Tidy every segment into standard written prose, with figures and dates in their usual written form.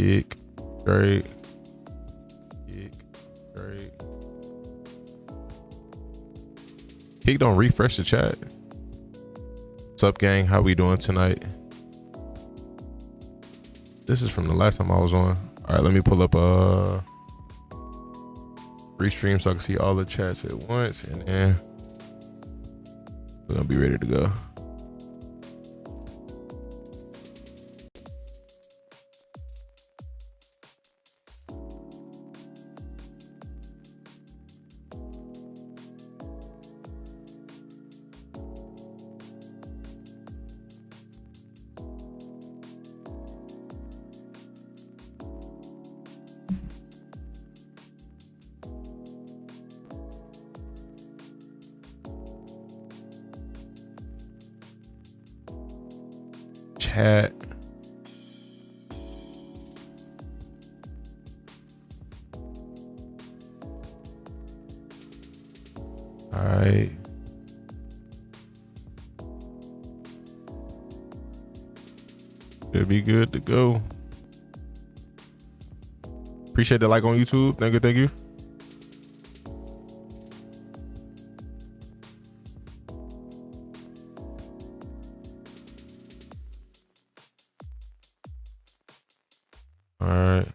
Kick. Great. Kick. Great. Kick don't refresh the chat. What's up, gang? How we doing tonight? This is from the last time I was on. All right, let me pull up restream so I can see all the chats at once, and then we're gonna be ready to go. Chat. All right. Should be good to go. Appreciate the like on YouTube. Thank you. Thank you. All right.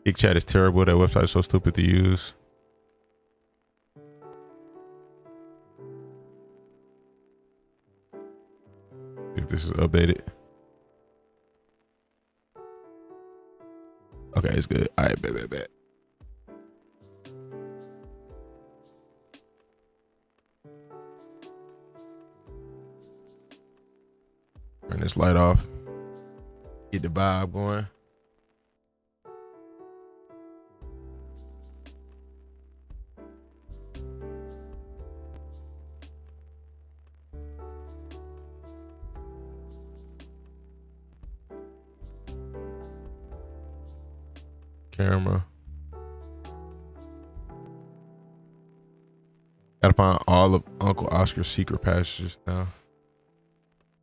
Kick chat is terrible. That website is so stupid to use. If this is updated. Okay, it's good. All right, bet. Turn this light off. Get the vibe going. Camera. Gotta find all of Uncle Oscar's secret passages now.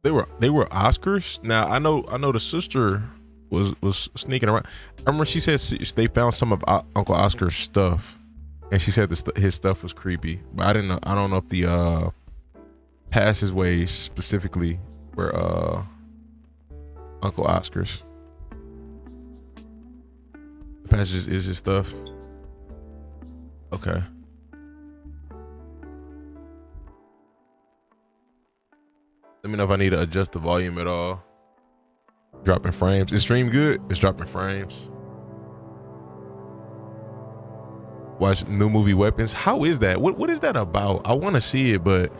They were Oscars. Now I know the sister was sneaking around. I remember she said they found some of Uncle Oscar's stuff, and she said his stuff was creepy. But I don't know if the passageways specifically were Uncle Oscar's. The passages is his stuff. Okay. Let me know if I need to adjust the volume at all. Dropping frames. Is stream good? It's dropping frames. Watch new movie Weapons. How is that? What is that about? I want to see it, but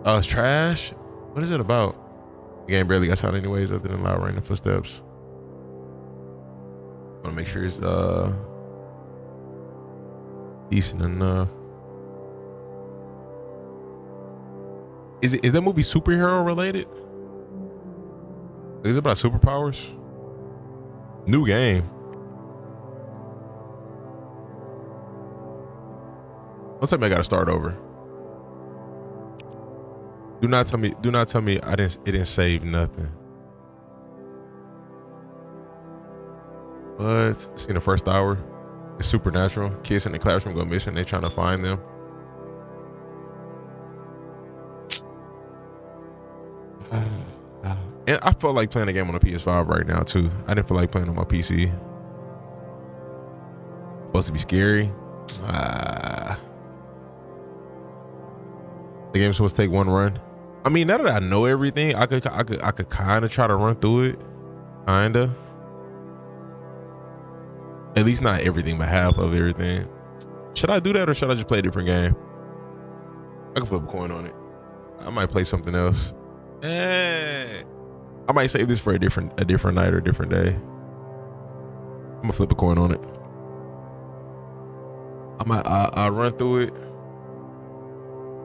it's trash. What is it about? The game barely got sound anyways, other than loud random footsteps. I want to make sure it's decent enough. Is that movie superhero related? Is it about superpowers? New game. Don't tell me I gotta start over. Do not tell me it didn't save nothing. But see, the first hour, it's supernatural. Kids in the classroom go missing. They trying to find them. And I felt like playing a game on a PS5 right now too. I didn't feel like playing on my PC. Supposed to be scary. The game's supposed to take one run. I mean, now that I know everything, I could kind of try to run through it, kinda. At least not everything, but half of everything. Should I do that, or should I just play a different game? I can flip a coin on it. I might play something else. I might save this for a different night or a different day. I'm gonna flip a coin on it. I'll run through it,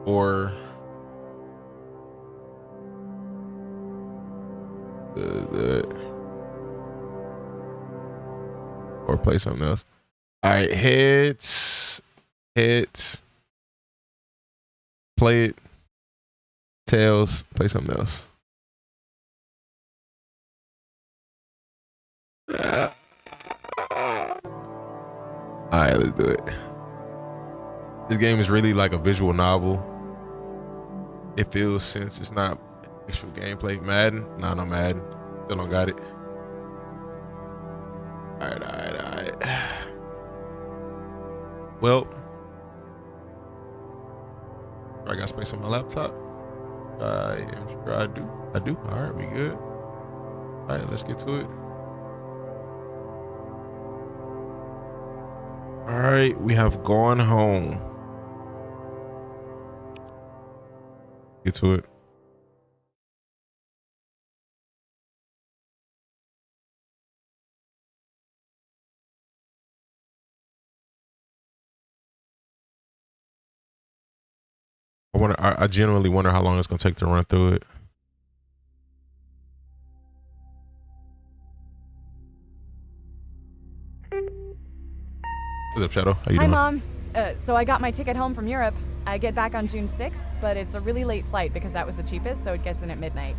or or play something else. All right, heads, play it. Tails, play something else. Alright, let's do it. This game is really like a visual novel. It feels, since it's not actual gameplay. Madden? Nah, no Madden. Still don't got it. Alright. Well, I got space on my laptop. I am sure I do. Alright, we good. Alright, let's get to it. Alright, we have gone home. Get to it. I genuinely wonder how long it's gonna take to run through it. What's up, Shadow? How you doing? Hi, Mom. So I got my ticket home from Europe. I get back on June 6th, but it's a really late flight because that was the cheapest, so it gets in at midnight.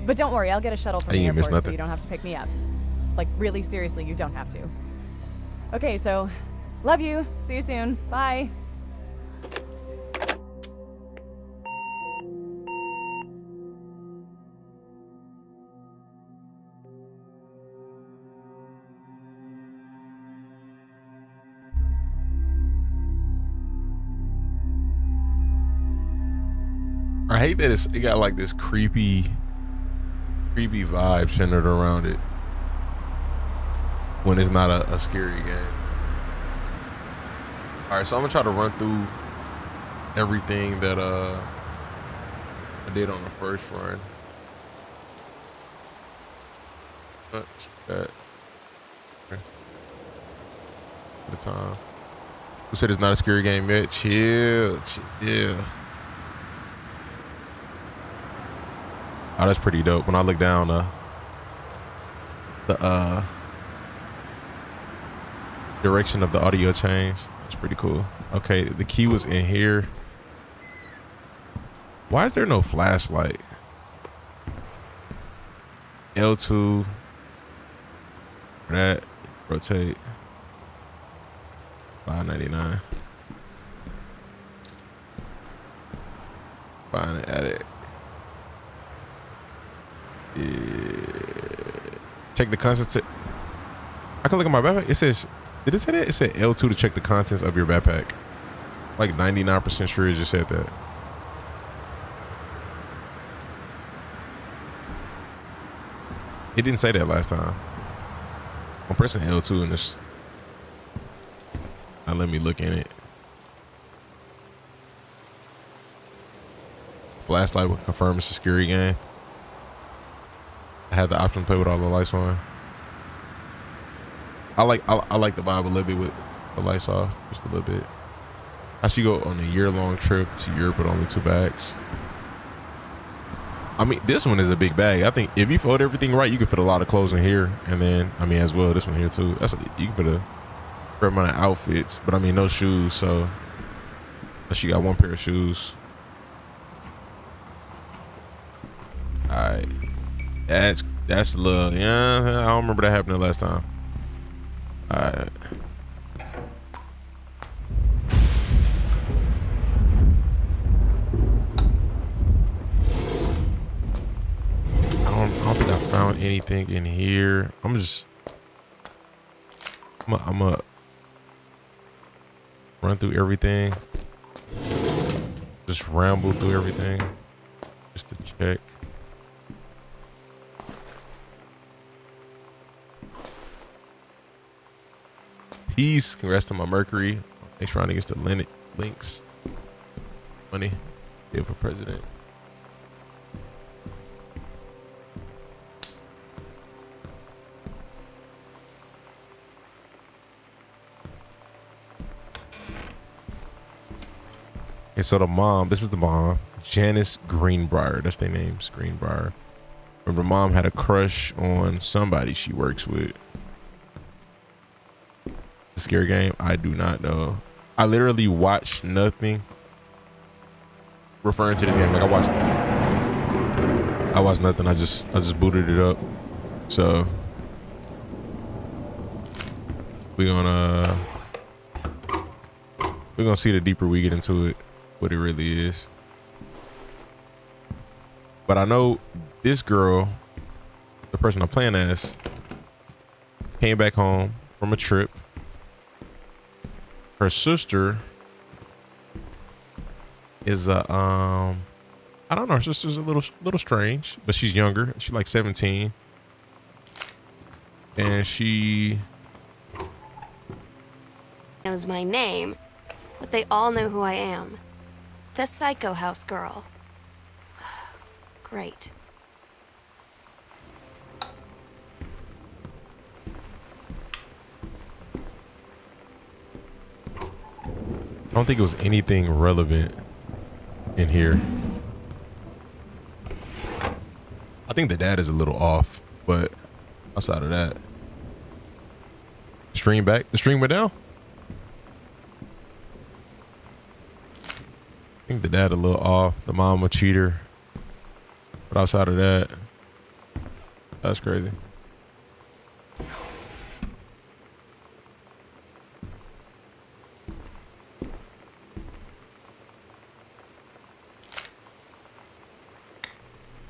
But don't worry, I'll get a shuttle from the airport so you don't have to pick me up. Like, really, seriously, you don't have to. Okay, so love you. See you soon. Bye. I hate that it got like this creepy vibe centered around it when it's not a scary game. All right, so I'm gonna try to run through everything that I did on the first run. That the time. Who said it's not a scary game yet? Chill. Oh, that's pretty dope. When I look down, the direction of the audio changed. That's pretty cool. Okay, the key was in here. Why is there no flashlight? L2. That rotate. $5.99. Find it, add it. Yeah. Check the contents. I can look at my backpack. It says, did it say that? It said L2 to check the contents of your backpack. Like 99% sure it just said that. It didn't say that last time. I'm pressing L2 and it's not letting me look in it. Flashlight will confirm it's a scary game. I had the option to play with all the lights on. I like the vibe a little bit with the lights off, just a little bit. I should go on a year-long trip to Europe with only 2 bags. I mean, this one is a big bag. I think if you fold everything right, you can fit a lot of clothes in here, and then I mean as well this one here too. You can put a fair amount of outfits, but I mean no shoes. So unless you got 1 pair of shoes. All right. That's a little, yeah, I don't remember that happening last time. All right. I don't think I found anything in here. I'm gonna run through everything. Just ramble through everything just to check. Peace. Congrats to my Mercury. Next round against the Lynx. Money. Yeah, for president. Okay, so the mom, this is the mom, Janice Greenbrier. That's their names, Greenbrier. Remember, mom had a crush on somebody she works with. The scary game? I do not know. I literally watched nothing referring to this game. Like I watched nothing. I just booted it up. So we're gonna see the deeper we get into it, what it really is. But I know this girl, the person I'm playing as, came back home from a trip. Her sister is I don't know, her sister's a little strange, but she's younger. She's like 17. And she knows my name, but they all know who I am. The Psycho House girl. Great. I don't think it was anything relevant in here. I think the dad is a little off, but outside of that, stream back. The stream went down. I think the dad a little off. The mom a cheater. But outside of that, that's crazy.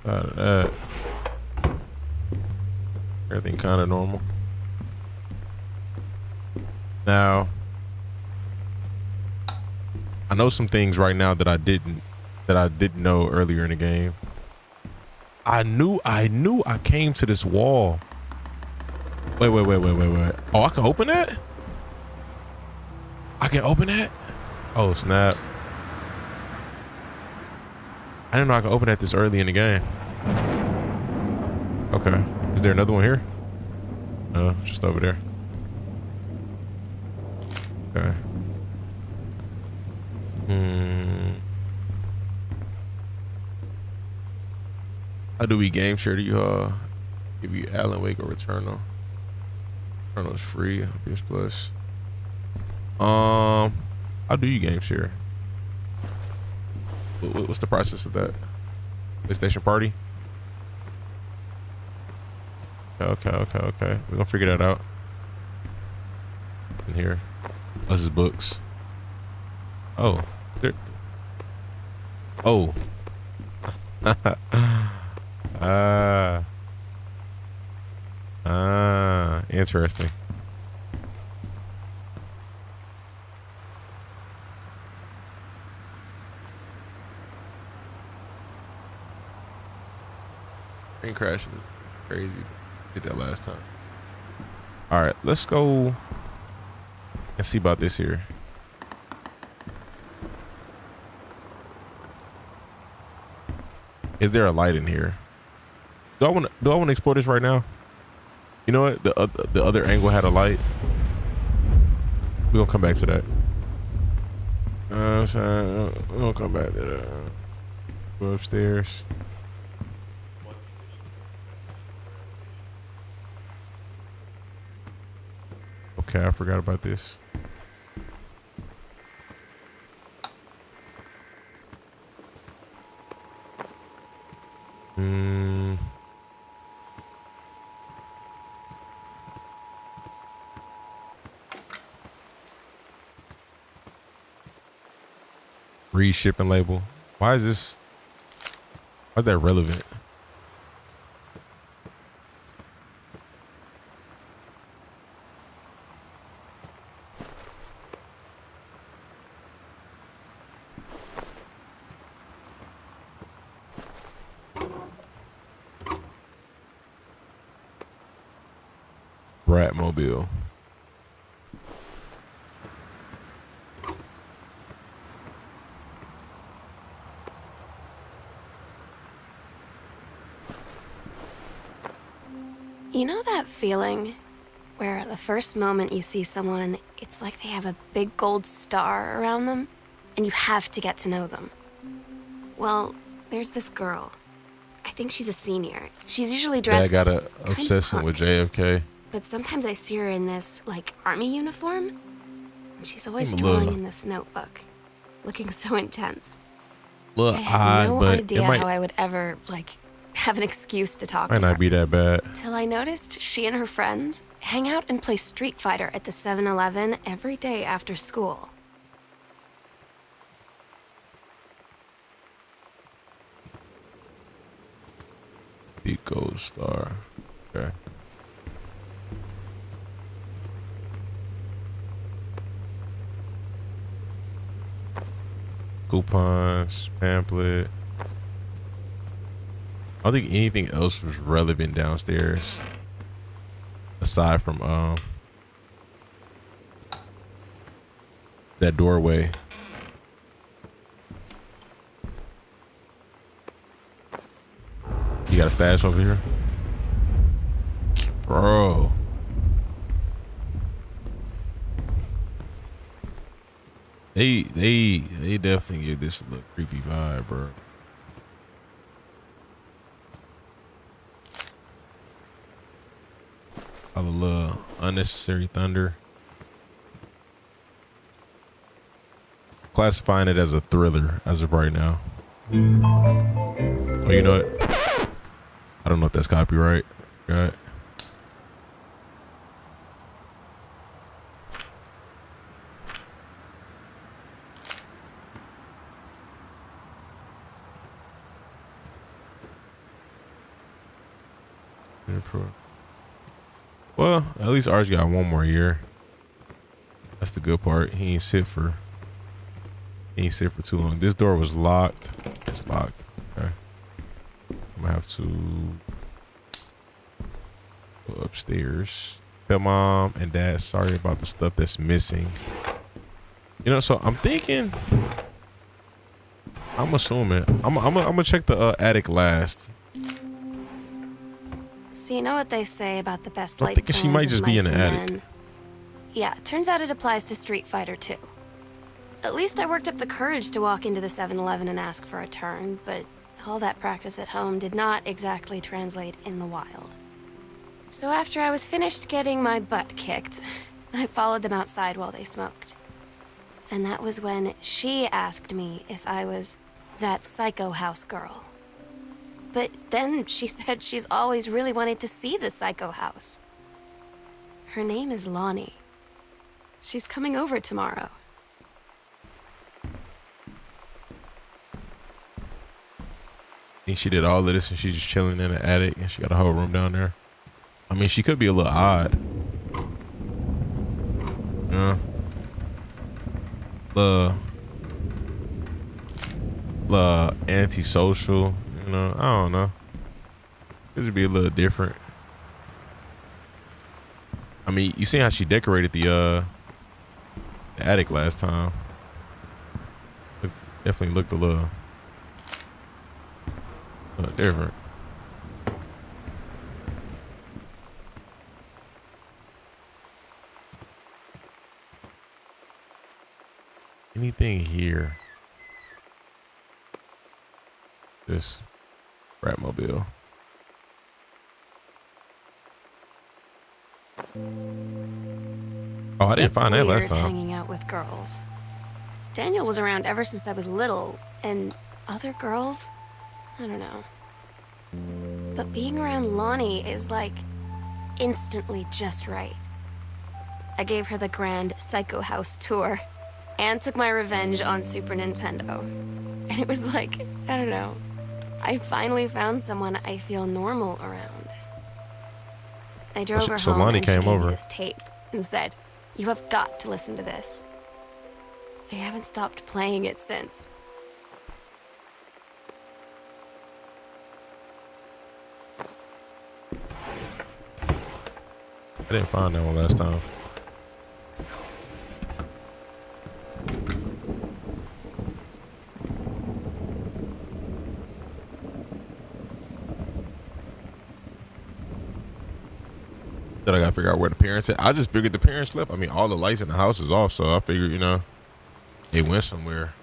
Out of that, everything kind of normal. Now, I know some things right now that I didn't know earlier in the game. I knew I came to this wall. Wait. Oh, I can open that? I can open that? Oh, snap. I didn't know I could open that this early in the game. Okay. Is there another one here? No, just over there. Okay. How do we game share? Do you give you Alan Wake or Returnal? Returnal is free. PS Plus. How do you game share? What's the process of that? PlayStation Party? Okay. We're gonna figure that out. In here. This is books. Oh. There. Oh. Interesting. Screen crash is crazy. Did that last time. All right, let's go and see about this here. Is there a light in here? Do I want to explore this right now? You know what? The other angle had a light. We're gonna come back to that. We're gonna come back to that. Go upstairs. Okay, I forgot about this. Read shipping label. Why is this? Why is that relevant? Bratmobile. You know that feeling where the first moment you see someone, it's like they have a big gold star around them and you have to get to know them? Well, there's this girl. I think she's a senior. She's usually dressed got an obsession with JFK. But sometimes I see her in this, like, army uniform. And she's always drawing in this notebook, looking so intense. Look, I had no idea how I would ever, like, have an excuse to talk to Might her. not be that bad. Till I noticed she and her friends hang out and play Street Fighter at the 7-Eleven every day after school. Big gold star. Okay. Coupons, pamphlet. I don't think anything else was relevant downstairs aside from that doorway. You got a stash over here? Bro. They definitely give this a little creepy vibe, bro. All the little unnecessary thunder. Classifying it as a thriller as of right now. Oh, you know what? I don't know if that's copyright. Right. Well, at least ours got one more year. That's the good part. He ain't sit for too long. This door was locked. It's locked. Okay. I'm gonna have to go upstairs. Tell mom and dad sorry about the stuff that's missing. You know, so I'm thinking, I'm assuming I'm gonna check the attic last. So you know what they say about the best I'm laid thinking plans she might just of be in mice the and attic. men? Yeah, turns out it applies to Street Fighter too. At least I worked up the courage to walk into the 7-Eleven and ask for a turn, but all that practice at home did not exactly translate in the wild. So after I was finished getting my butt kicked, I followed them outside while they smoked. And that was when she asked me if I was that psycho house girl. But then she said she's always really wanted to see the psycho house. Her name is Lonnie. She's coming over tomorrow. Think she did all of this and she's just chilling in the attic and she got a whole room down there. I mean, she could be a little odd. Yeah. The antisocial, you know, I don't know. This would be a little different. I mean, you seen how she decorated the attic last time. It definitely looked a little different. Anything here? This Bratmobile. Oh, I didn't find that last time. Hanging out with girls. Daniel was around ever since I was little, and other girls, I don't know. But being around Lonnie is like instantly just right. I gave her the grand Psycho House tour and took my revenge on Super Nintendo. And it was like, I don't know, I finally found someone I feel normal around. I drove her so home Lonnie and she came gave me over. this tape and said, "You have got to listen to this." I haven't stopped playing it since. I didn't find that one last time. Then I gotta figure out where the parents at. I just figured the parents left. I mean, all the lights in the house is off, so I figured, you know, they went somewhere.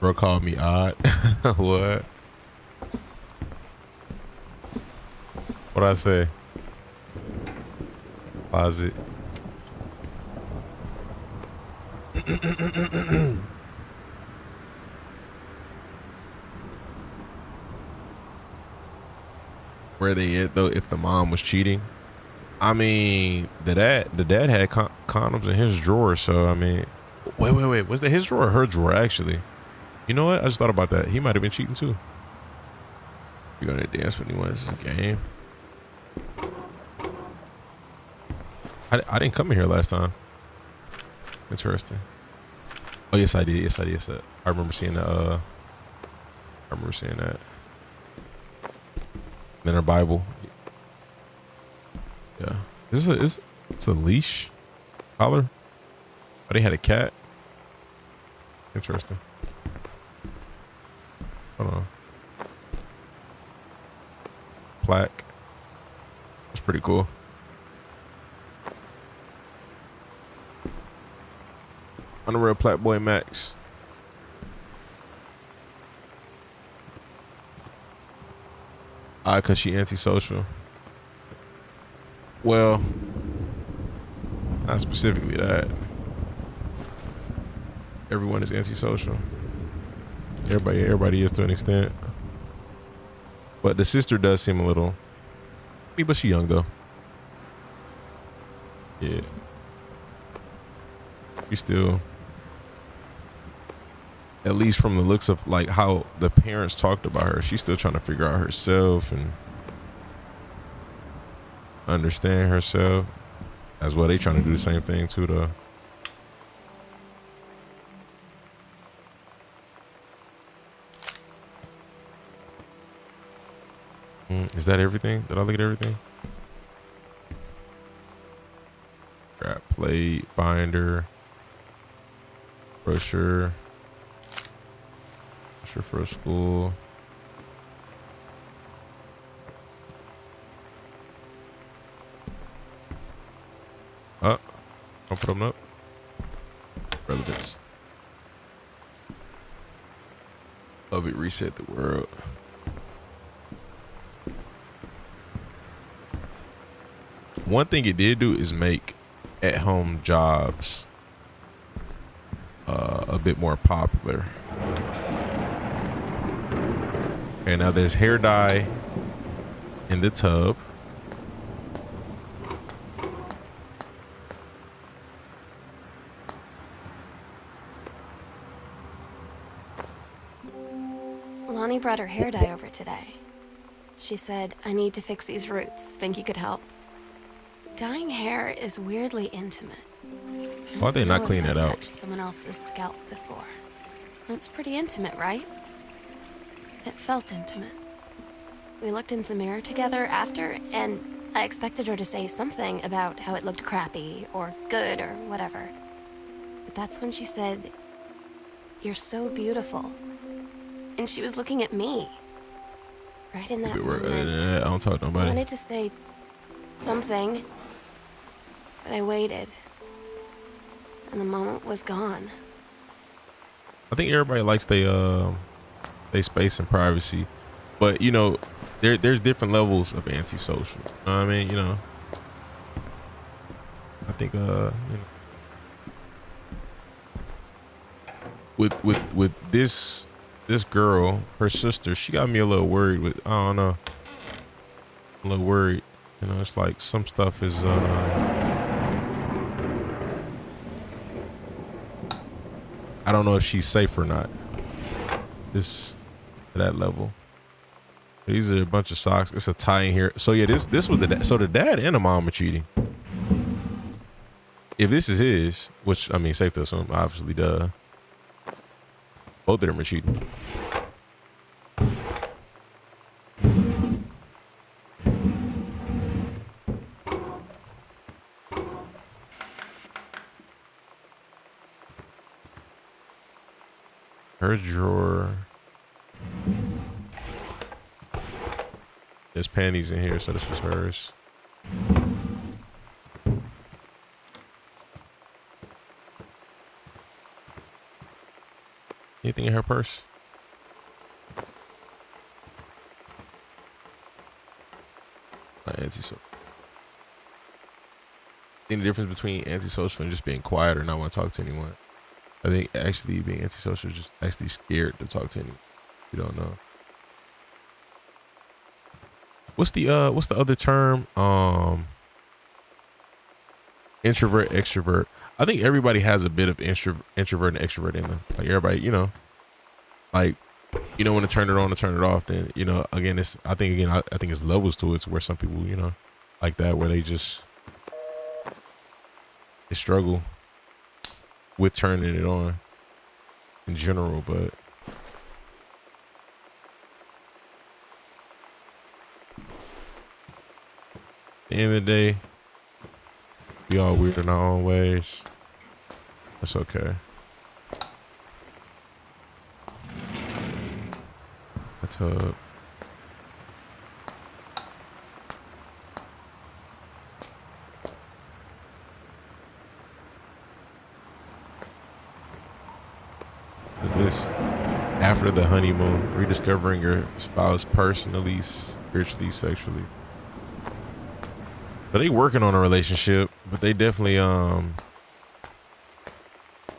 Bro called me odd. What? What'd I say? Closet. where they at though if the mom was cheating. I mean, the dad had condoms in his drawer, so I mean, wait, was that his drawer or her drawer actually? You know what? I just thought about that. He might have been cheating too. You're gonna dance when he wants this game. I didn't come in here last time. Interesting. Oh yes, I did. Yes, I did. Yes, I remember seeing that. I remember seeing that. Then her Bible. Yeah. It's a leash collar. Oh, they had a cat. Interesting. Hold on. Plaque. That's pretty cool. Unreal Plaque Boy Max. Cause she antisocial. Well, not specifically that. Everyone is antisocial. Everybody is to an extent. But the sister does seem a little. But she young though. Yeah. She still. At least from the looks of like how the parents talked about her, she's still trying to figure out herself and understand herself as well. They trying to do the same thing too though. Is that everything? Did I look at everything? Scrap plate, binder, brochure. For school. I'll put them up. Relevance. Love it. Reset the world. One thing it did do is make at-home jobs a bit more popular. Okay, now there's hair dye in the tub. Lonnie brought her hair dye over today. She said, I need to fix these roots. Think you could help? Dyeing hair is weirdly intimate. Why they not clean that out? Touched someone else's scalp before. That's pretty intimate, right? It felt intimate. We looked into the mirror together after, and I expected her to say something about how it looked crappy or good or whatever. But that's when she said, "You're so beautiful." And she was looking at me. Right in that moment. I don't talk to nobody. I wanted to say something, but I waited. And the moment was gone. I think everybody likes they space and privacy, but you know, there's different levels of antisocial. You know what I mean? You know, I think you know, with this girl, her sister, she got me a little worried. With I don't know, a little worried. You know, it's like some stuff is I don't know if she's safe or not. This at that level. These are a bunch of socks. It's a tie in here. So yeah, this was the dad and the mom are cheating. If this is his, which I mean, safe to assume, obviously, duh. Both of them are cheating. Her drawer. There's panties in here, so this was hers. Anything in her purse? Antisocial. I think the difference between antisocial and just being quiet or not want to talk to anyone. I think actually being antisocial is just actually scared to talk to anyone. You don't know. what's the other term? Introvert, extrovert. I think everybody has a bit of introvert and extrovert in them. Like everybody, you know, like, you know, when to turn it on, to turn it off. Then, you know, again, I think it's levels to it, to where some people, you know, like that, where they struggle with turning it on in general. But at the end of the day, we all weird in our own ways. That's okay. That's up. This after the honeymoon, rediscovering your spouse personally, spiritually, sexually. But they working on a relationship, but they definitely are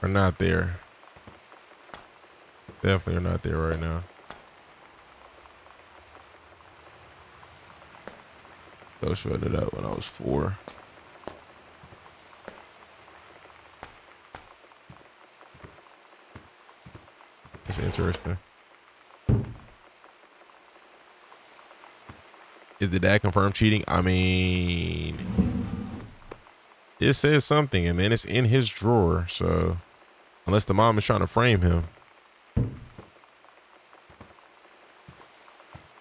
not there. Definitely are not there right now. I showed it up when I was 4. That's interesting. Is the dad confirmed cheating? I mean, it says something, and man, it's in his drawer. So, unless the mom is trying to frame him,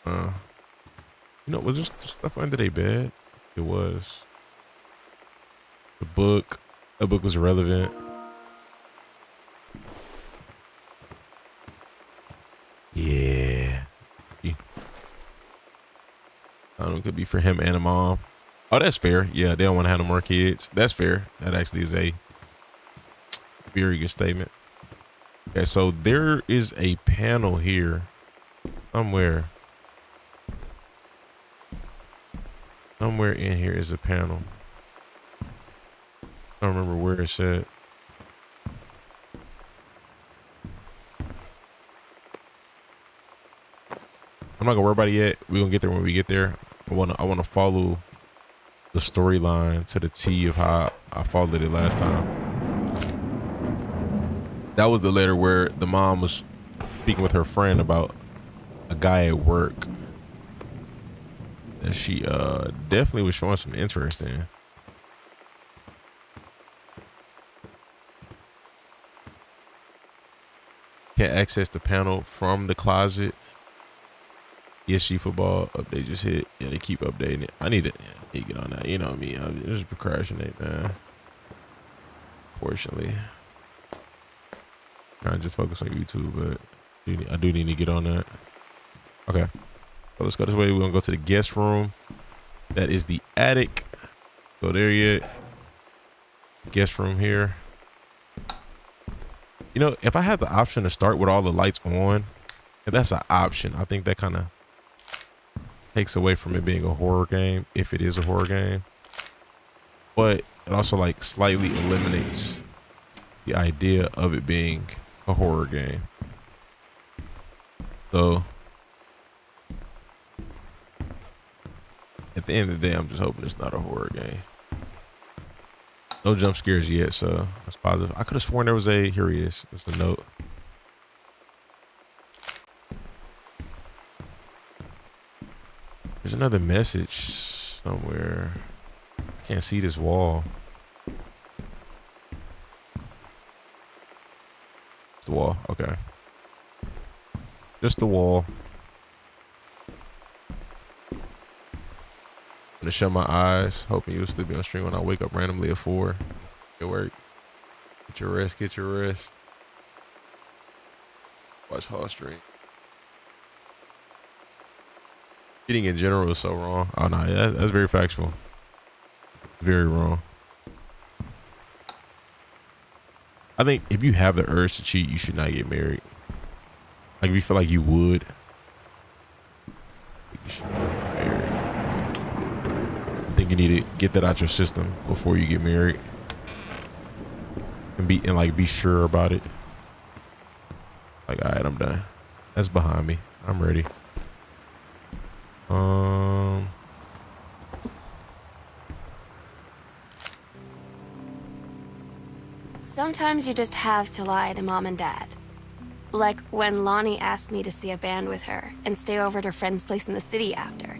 you know, was there stuff under their bed? It was. The book was relevant. Yeah. I don't know, it could be for him and the mom. Oh, that's fair. Yeah, they don't want to have no more kids. That's fair. That actually is a very good statement. Okay, so there is a panel here somewhere. Somewhere in here is a panel. I don't remember where it's at. I'm not gonna worry about it yet. We're gonna get there when we get there. I wanna follow the storyline to the T of how I followed it last time. That was the letter where the mom was speaking with her friend about a guy at work that she definitely was showing some interest in. Can't access the panel from the closet. ESG football update just hit. Yeah, they keep updating it. I need to get on that. You know me. I just procrastinate, man. Fortunately, trying to just focus on YouTube, but I do need to get on that. Okay, so let's go this way. We're gonna go to the guest room. That is the attic. Go there yet? Guest room here. You know, if I had the option to start with all the lights on, if that's an option, I think that kind of takes away from it being a horror game, if it is a horror game. But it also like slightly eliminates the idea of it being a horror game. So at the end of the day, I'm just hoping it's not a horror game. No jump scares yet, so that's positive. I could have sworn there was a, here he is. There's a note. There's another message somewhere. I can't see this wall. It's the wall, okay. Just the wall. I'm gonna shut my eyes, hoping you'll still be on stream when I wake up randomly at 4. Good work. Get your rest, get your rest. Watch Hall stream. Cheating in general is so wrong. Oh no, that's very factual. Very wrong. I think if you have the urge to cheat, you should not get married. Like if you feel like you would, you should not get married. I think you need to get that out your system before you get married, and be sure about it. Like, all right, I'm done. That's behind me. I'm ready. Sometimes you just have to lie to mom and dad. Like when Lonnie asked me to see a band with her and stay over at her friend's place in the city after.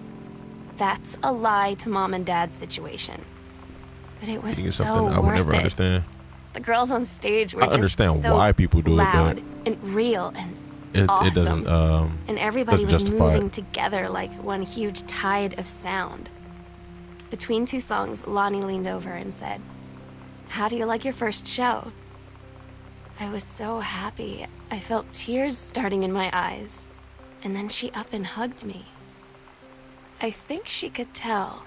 That's a lie to mom and dad's situation. But it was so I would never worth it. Understand. The girls on stage were I understand just so why people do loud it, and real and but it awesome. doesn't. And everybody was justify moving it. together like one huge tide of sound. Between two songs, Lonnie leaned over and said, "How do you like your first show?" I was so happy. I felt tears starting in my eyes. And then she up and hugged me. I think she could tell.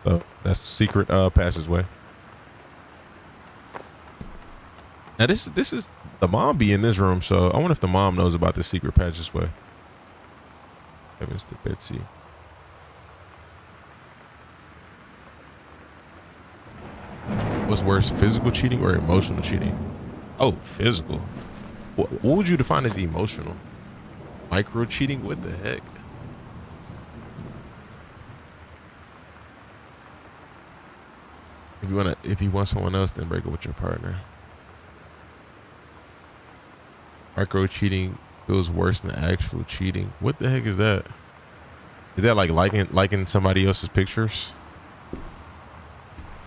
So that's the secret passageway. Now this is the mom be in this room, so I wonder if the mom knows about the secret passageway. Heavens to Betsy. What's worse, physical cheating or emotional cheating? Oh, physical. What would you define as emotional? Micro cheating? What the heck? If you want someone else, then break up with your partner. Micro cheating feels worse than actual cheating. What the heck is that? Is that like liking somebody else's pictures?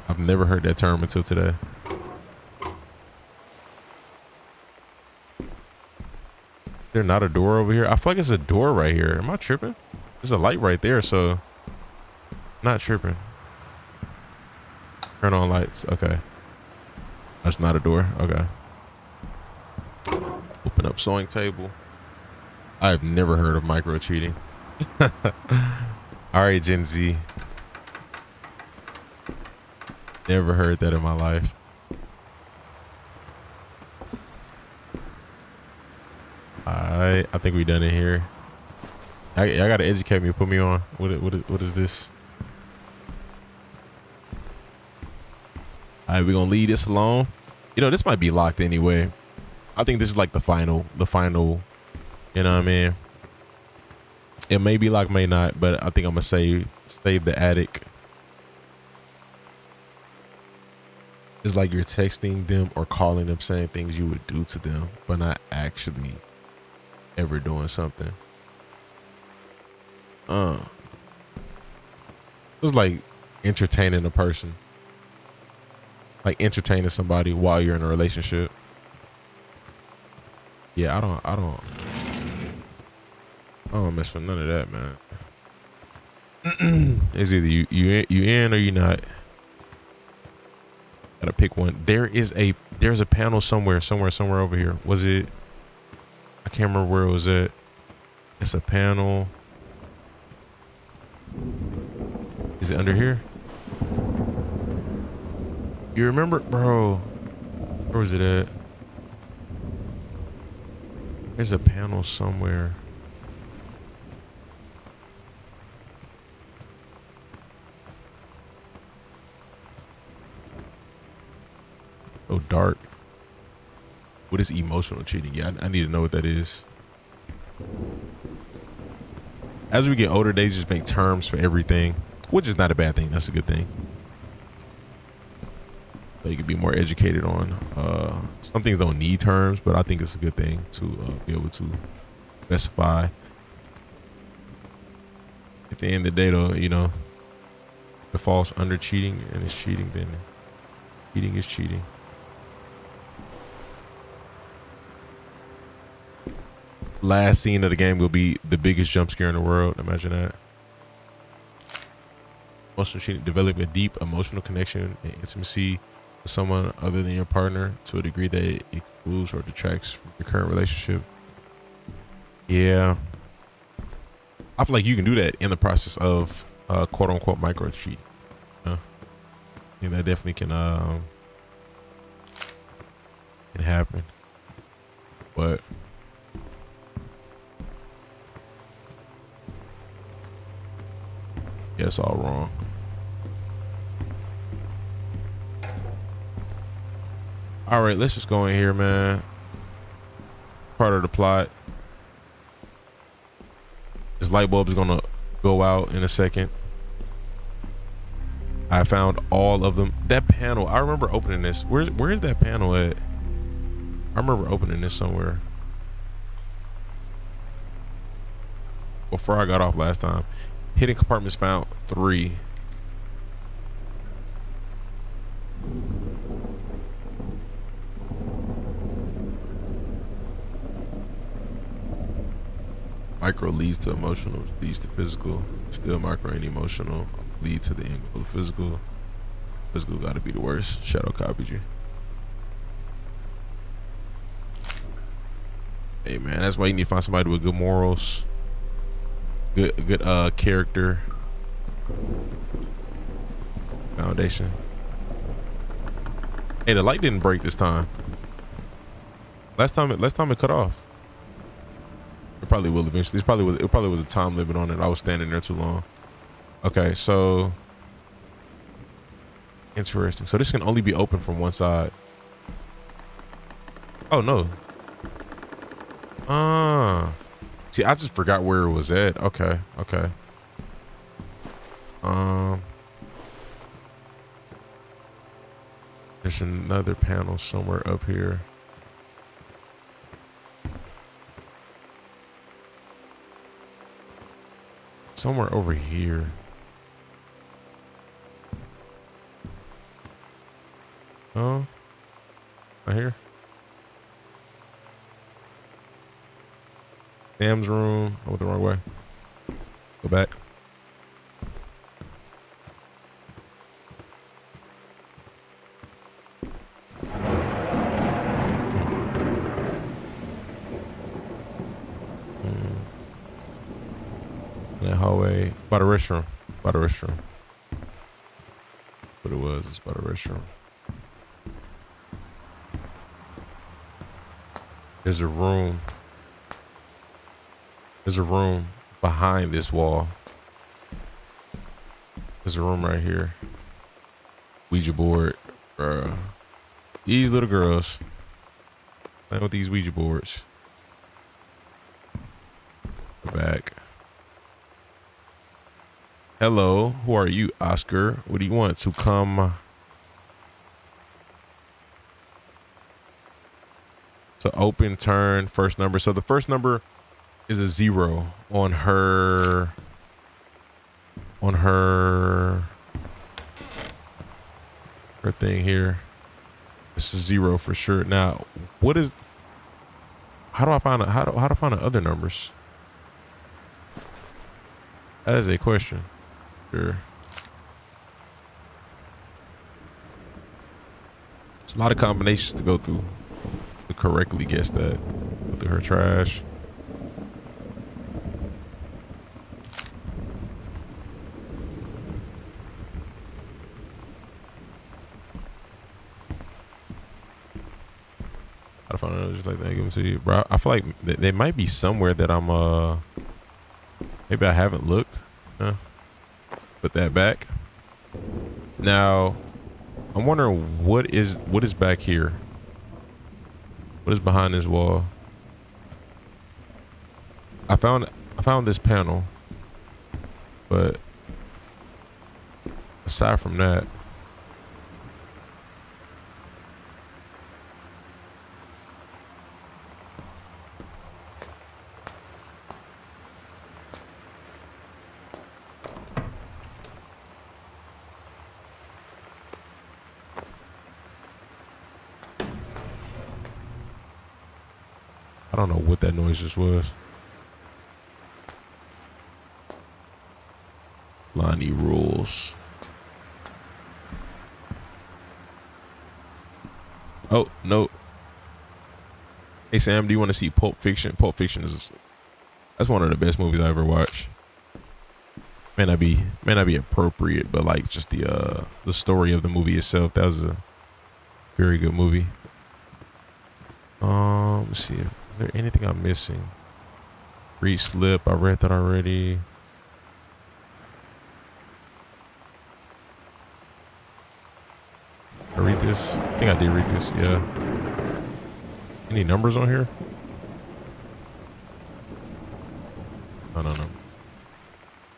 I've never heard that term until today. There's not a door over here. I feel like it's a door right here. Am I tripping? There's a light right there, so not tripping. Turn on lights. Okay. That's not a door. Okay. Open up sewing table. I've never heard of micro cheating. All right, Gen Z. Never heard that in my life. Alright, I think we done it here. I gotta educate me. Put me on. What is this? Alright, we're gonna leave this alone. You know, this might be locked anyway. I think this is like the final, you know what I mean? It may be locked, may not, but I think I'm gonna save the attic. It's like you're texting them or calling them saying things you would do to them, but not actually ever doing something. It's like entertaining a person. Like entertaining somebody while you're in a relationship. Yeah, I don't mess with none of that, man. It's either you in or you not. Gotta pick one. There's a panel somewhere over here. Was it? I can't remember where it was at. It's a panel. Is it under here? You remember, bro? Where was it at? There's a panel somewhere. So dark. What is emotional cheating? Yeah, I need to know what that is. As we get older, they just make terms for everything, which is not a bad thing. That's a good thing. So you can be more educated on. Some things don't need terms, but I think it's a good thing to be able to specify. At the end of the day, though, you know, if it falls under cheating and it's cheating, then cheating is cheating. Last scene of the game will be the biggest jump scare in the world. Imagine that. Emotional cheating, develop a deep emotional connection and intimacy with someone other than your partner to a degree that it excludes or detracts from your current relationship. Yeah, I feel like you can do that in the process of quote unquote micro cheating. I think that definitely can happen, but yeah, it's all wrong. All right, let's just go in here, man. Part of the plot. This light bulb is gonna go out in a second. I found all of them. That panel, I remember opening this. Where is that panel at? I remember opening this somewhere before I got off last time. Hidden compartments found 3. Micro leads to emotional, leads to physical. Still micro and emotional lead to the end of the physical. Physical gotta be the worst. Shadow copied you. Hey man, that's why you need to find somebody with good morals, good character, foundation. Hey, the light didn't break this time. Last time it cut off. It probably will eventually. It probably was a time limit on it. I was standing there too long. Okay, so interesting. So this can only be open from one side. Oh no. See, I just forgot where it was at. Okay. There's another panel somewhere up here. Somewhere over here. Oh, right here. Sam's room. I went the wrong way. Go back. That hallway by the restroom. What it was, it's by the restroom. There's a room behind this wall. There's a room right here. Ouija board. These little girls playing with these Ouija boards. Go back. Hello, who are you, Oscar? What do you want? To come to open, turn, first number. So the first number is a 0 on her thing here. It's a 0 for sure. Now, how do I find the other numbers? That is a question. Sure. There's a lot of combinations to go through to correctly guess that. Go through her trash. I found another just like that. Give them to you, bro. I feel like they might be somewhere that I'm maybe I haven't looked. Put that back. Now I'm wondering what is back here. What is behind this wall? I found this panel, but aside from that, I don't know what that noise just was. Lonnie rules. Oh, no. Hey, Sam, do you want to see Pulp Fiction? Pulp Fiction that's one of the best movies I ever watched. May not be appropriate, but like just the story of the movie itself, that was a very good movie. Let's see. Is there anything I'm missing? Read slip. I read that already. I read this. I think I did read this. Yeah. Any numbers on here? No.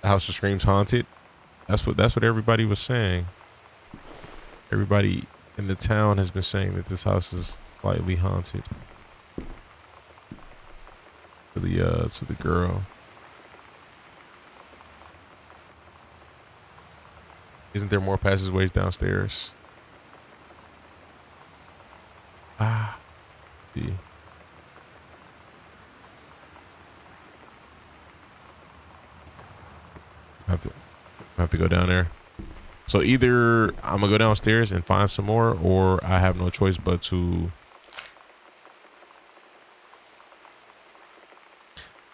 The house screams haunted. That's what everybody was saying. Everybody in the town has been saying that this house is slightly haunted. To the girl. Isn't there more passageways downstairs? Ah, see. I have to go down there. So either I'm gonna go downstairs and find some more, or I have no choice but to.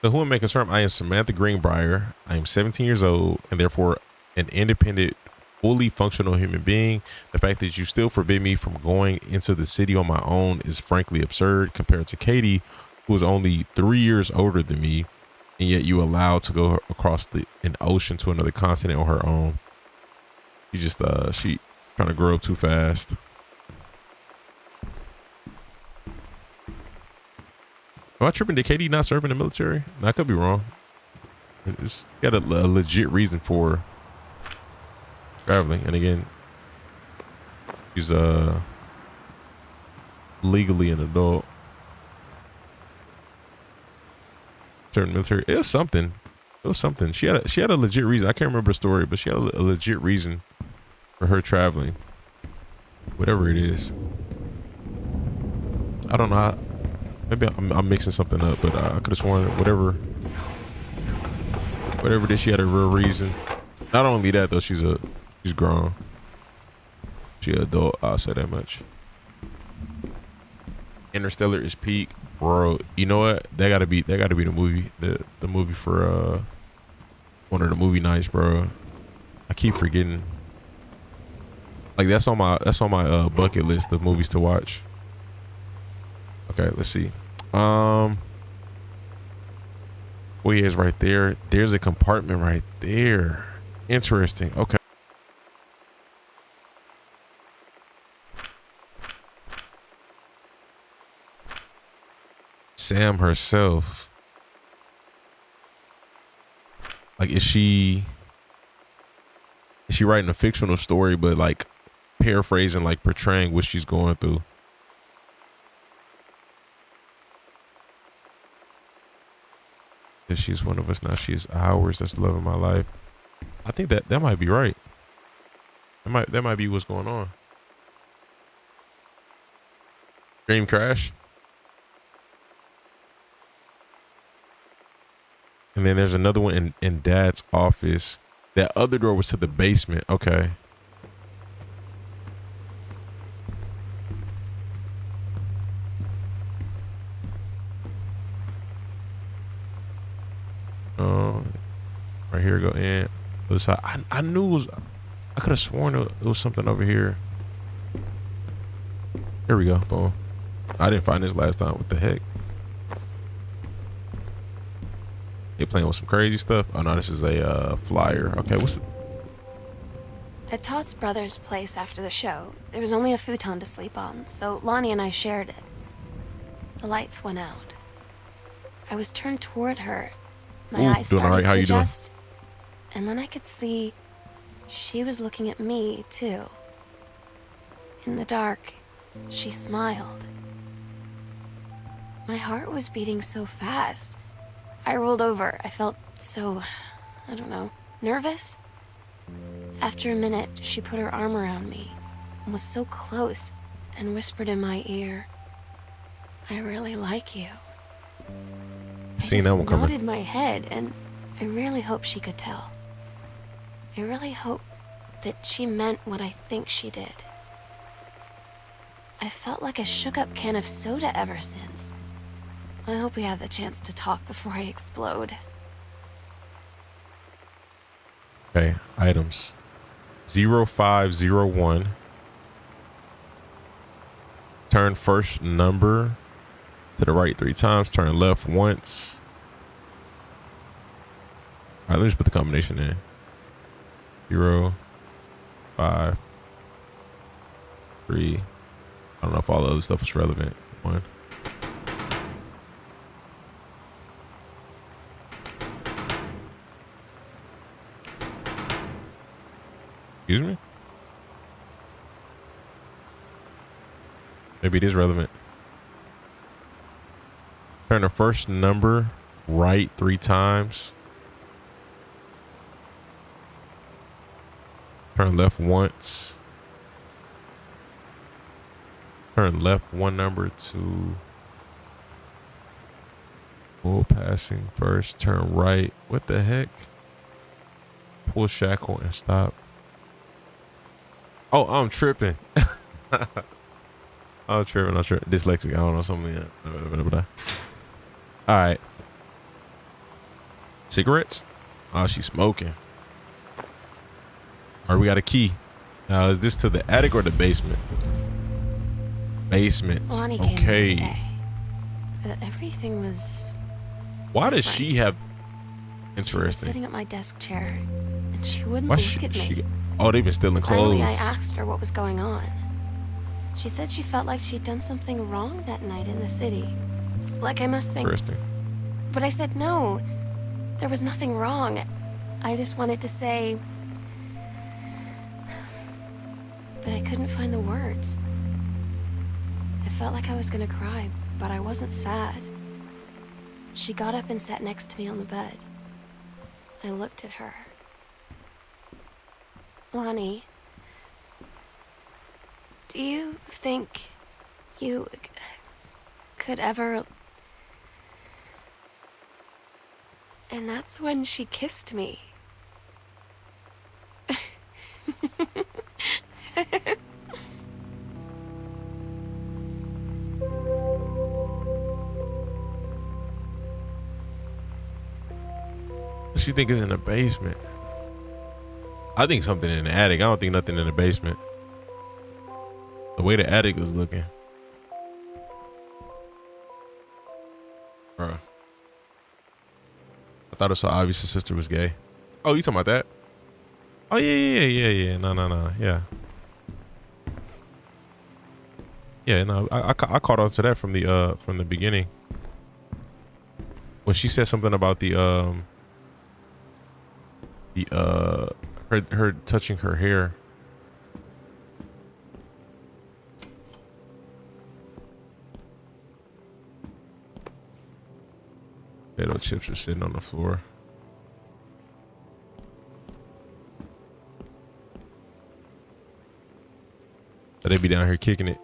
So who am I concerned? I am Samantha Greenbrier. I am 17 years old and therefore an independent, fully functional human being. The fact that you still forbid me from going into the city on my own is frankly absurd compared to Katie, who is only 3 years older than me, and yet you allowed to go across an ocean to another continent on her own. She trying to grow up too fast. Am I tripping? Did Katie not serve in the military? No, I could be wrong. It's got a legit reason for traveling, and again, she's legally an adult. Served in the military. It was something. It was something. She had a legit reason. I can't remember the story, but she had a legit reason for her traveling. Whatever it is. I don't know how. Maybe I'm mixing something up, but I could have sworn that whatever it is, she had a real reason. Not only that though, she's grown. She's an adult. I'll say that much. Interstellar is peak, bro. You know what? That gotta be the movie. The movie for one of the movie nights, bro. I keep forgetting. Like that's on my bucket list of movies to watch. Okay, let's see. He is right there. There's a compartment right there. Interesting. Okay. Sam herself. Like, is she writing a fictional story, but like paraphrasing, like portraying what she's going through? She's one of us now. She's ours. That's the love of my life. I think that might be right. That might be what's going on. Dream crash. And then there's another one in Dad's office. That other door was to the basement. Okay. Right here, go in. Other side. I knew it was. I could have sworn it was something over here. Here we go. Boom. I didn't find this last time. What the heck? They playing with some crazy stuff. Oh no, this is a flyer. Okay, what's it? At Todd's brother's place after the show, there was only a futon to sleep on, so Lonnie and I shared it. The lights went out. I was turned toward her. My eyes started to adjust, and then I could see she was looking at me, too. In the dark, she smiled. My heart was beating so fast. I rolled over. I felt so, I don't know, nervous. After a minute, she put her arm around me and was so close and whispered in my ear, "I really like you." I just nodded my head, and I really hope she could tell. I really hope that she meant what I think she did. I felt like a shook-up can of soda ever since. I hope we have the chance to talk before I explode. Okay, items. 0501. Turn first number to the right 3 times. Turn left once. All right, let me just put the combination in. 0, 5, 3. I don't know if all the other stuff is relevant. 1. Excuse me? Maybe it is relevant. Turn the first number right 3 times. Turn left once. Turn left 1 number to full passing first. Turn right. What the heck? Pull shackle and stop. Oh, I'm tripping. I'm tripping. Dyslexic. I don't know something. All right. Cigarettes? Oh, she's smoking. All right, we got a key. Now, is this to the attic or the basement? Basement. Lonnie okay. Came today, but everything was. Why different. does she have? Interesting. She was sitting at my desk chair, and she wouldn't look at me. Oh, they've been stealing clothes. Finally, I asked her what was going on. She said she felt like she'd done something wrong that night in the city. Like I must think. Interesting. But I said no. There was nothing wrong. I just wanted to say. But I couldn't find the words. I felt like I was gonna cry, but I wasn't sad. She got up and sat next to me on the bed. I looked at her. Lonnie, do you think you could ever... And that's when she kissed me. What you think is in the basement? I think something in the attic. I don't think nothing in the basement. The way the attic is looking. Bruh. I thought it was so obvious his sister was gay. Oh, you talking about that? Oh, yeah. No. Yeah. Yeah, no, I caught on to that from the beginning. When she said something about her touching her hair. Potato chips are sitting on the floor. So they be down here kicking it.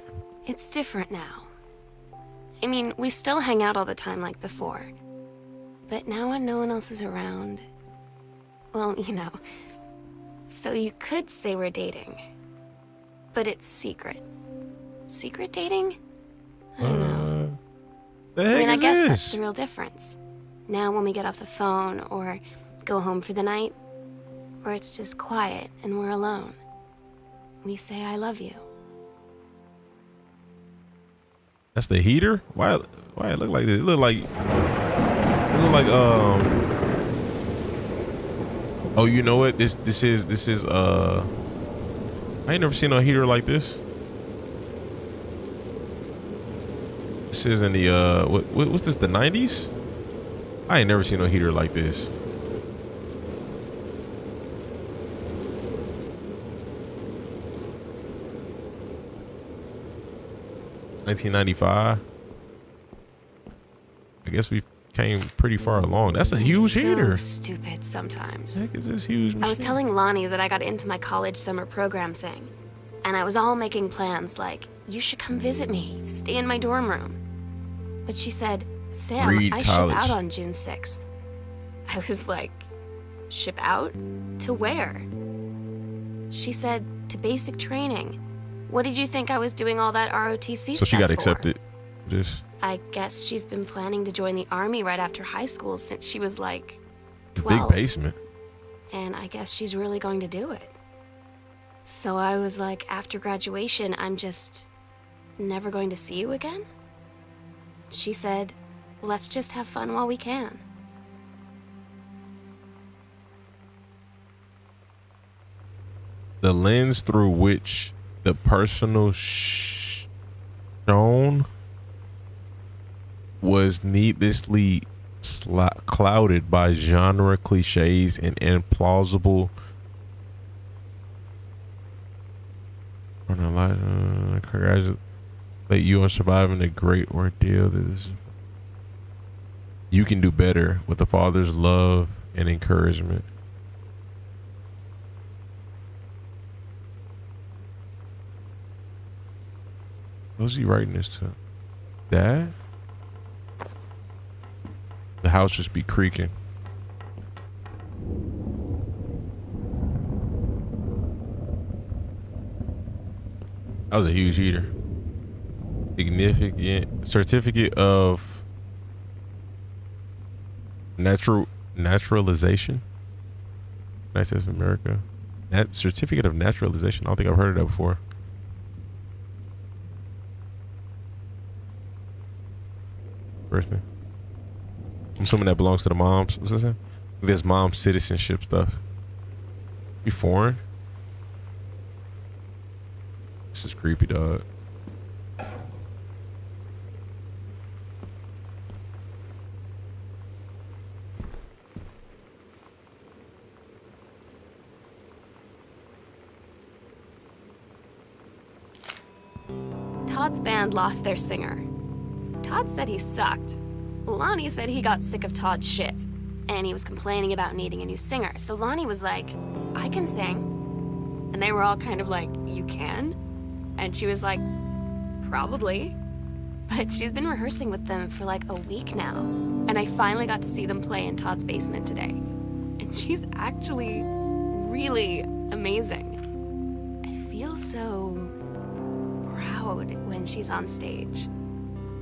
It's different now. I mean, we still hang out all the time like before. But now when no one else is around, well, you know. So you could say we're dating. But it's secret. Secret dating? I don't know. I mean, I guess that's the real difference. Now when we get off the phone or go home for the night, or it's just quiet and we're alone, we say I love you. That's the heater? Why it look like this? It look like oh, you know what? This is I ain't never seen a heater like this. This is in the what's this, the 90s? I ain't never seen a heater like this. $1995. I guess we came pretty far along. That's a huge heater. So stupid sometimes. Heck is this huge machine? I was telling Lonnie that I got into my college summer program thing, and I was all making plans like, you should come visit me, stay in my dorm room. But she said, Sam, I ship out on June 6th. I was like, ship out? To where? She said, to basic training. What did you think I was doing all that ROTC stuff for? So she got accepted. Just. I guess she's been planning to join the army right after high school since she was like 12. Big basement. And I guess she's really going to do it. So I was like, after graduation, I'm just never going to see you again? She said, let's just have fun while we can. The lens through which the personal shown was needlessly clouded by genre cliches and implausible Congratulate you on surviving a great ordeal. You can do better with the Father's love and encouragement. Who's he writing this to? Dad? The house just be creaking. That was a huge heater. Significant certificate of naturalization. United States of America. Certificate of naturalization. I don't think I've heard of that before. First thing. I'm assuming that belongs to the moms. What's that say? There's mom citizenship stuff. You foreign? This is creepy, dog. Todd's band lost their singer. Todd said he sucked. Lonnie said he got sick of Todd's shit, and he was complaining about needing a new singer. So Lonnie was like, I can sing. And they were all kind of like, you can? And she was like, probably. But she's been rehearsing with them for like a week now. And I finally got to see them play in Todd's basement today. And she's actually really amazing. I feel so proud when she's on stage.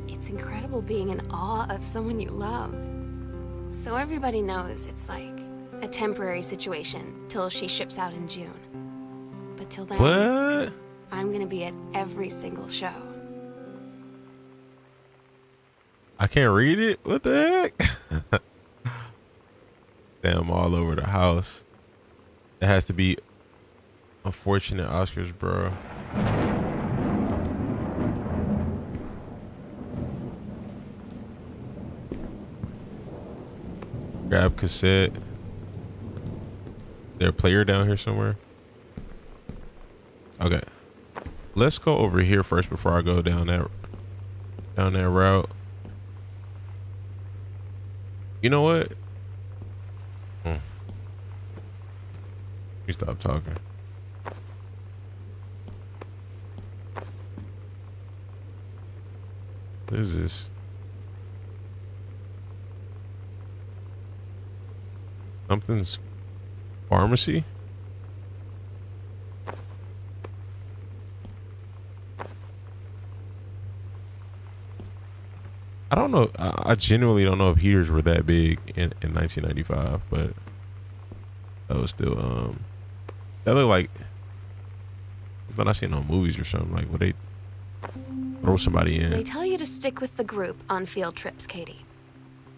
It's incredible being in awe of someone you love. So everybody knows it's like a temporary situation till she ships out in June. But till then, what? I'm gonna be at every single show. I can't read it? What the heck? Damn, all over the house. It has to be unfortunate Oscars, bro. Grab cassette. Is there a player down here somewhere? Okay. Let's go over here first before I go down that route. You know what? Let me stop talking. What is this? Something's pharmacy? I don't know. I genuinely don't know if heaters were that big in 1995, but that was still that looked like something I seen on movies or something. Like, would they throw somebody in? They tell you to stick with the group on field trips, Katie.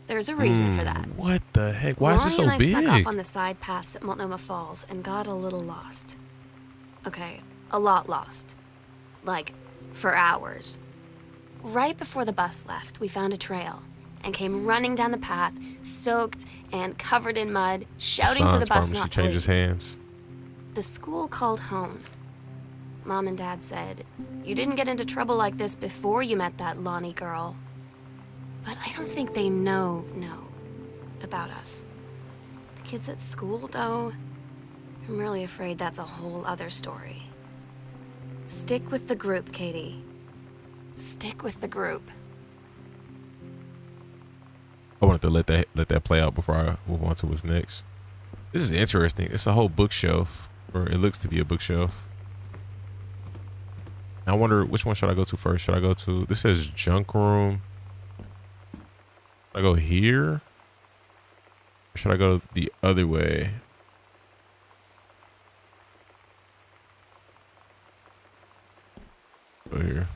There's a reason for that. What the heck? Why is it so Lonnie and I big? snuck off on the side paths at Multnomah Falls and got a little lost. Okay, a lot lost. Like, for hours. Right before the bus left, we found a trail and came running down the path, soaked and covered in mud, shouting for the bus not to leave. Hands. The school called home. Mom and Dad said, you didn't get into trouble like this before you met that Lonnie girl. But I don't think they know about us. The kids at school, though, I'm really afraid that's a whole other story. Stick with the group, Katie. Stick with the group. I wanted to let that play out before I move on to what's next. This is interesting. It's a whole bookshelf, or it looks to be a bookshelf. I wonder which one should I go to first. Should I go to, this says junk room. Should I go here? Or should I go the other way? Go here.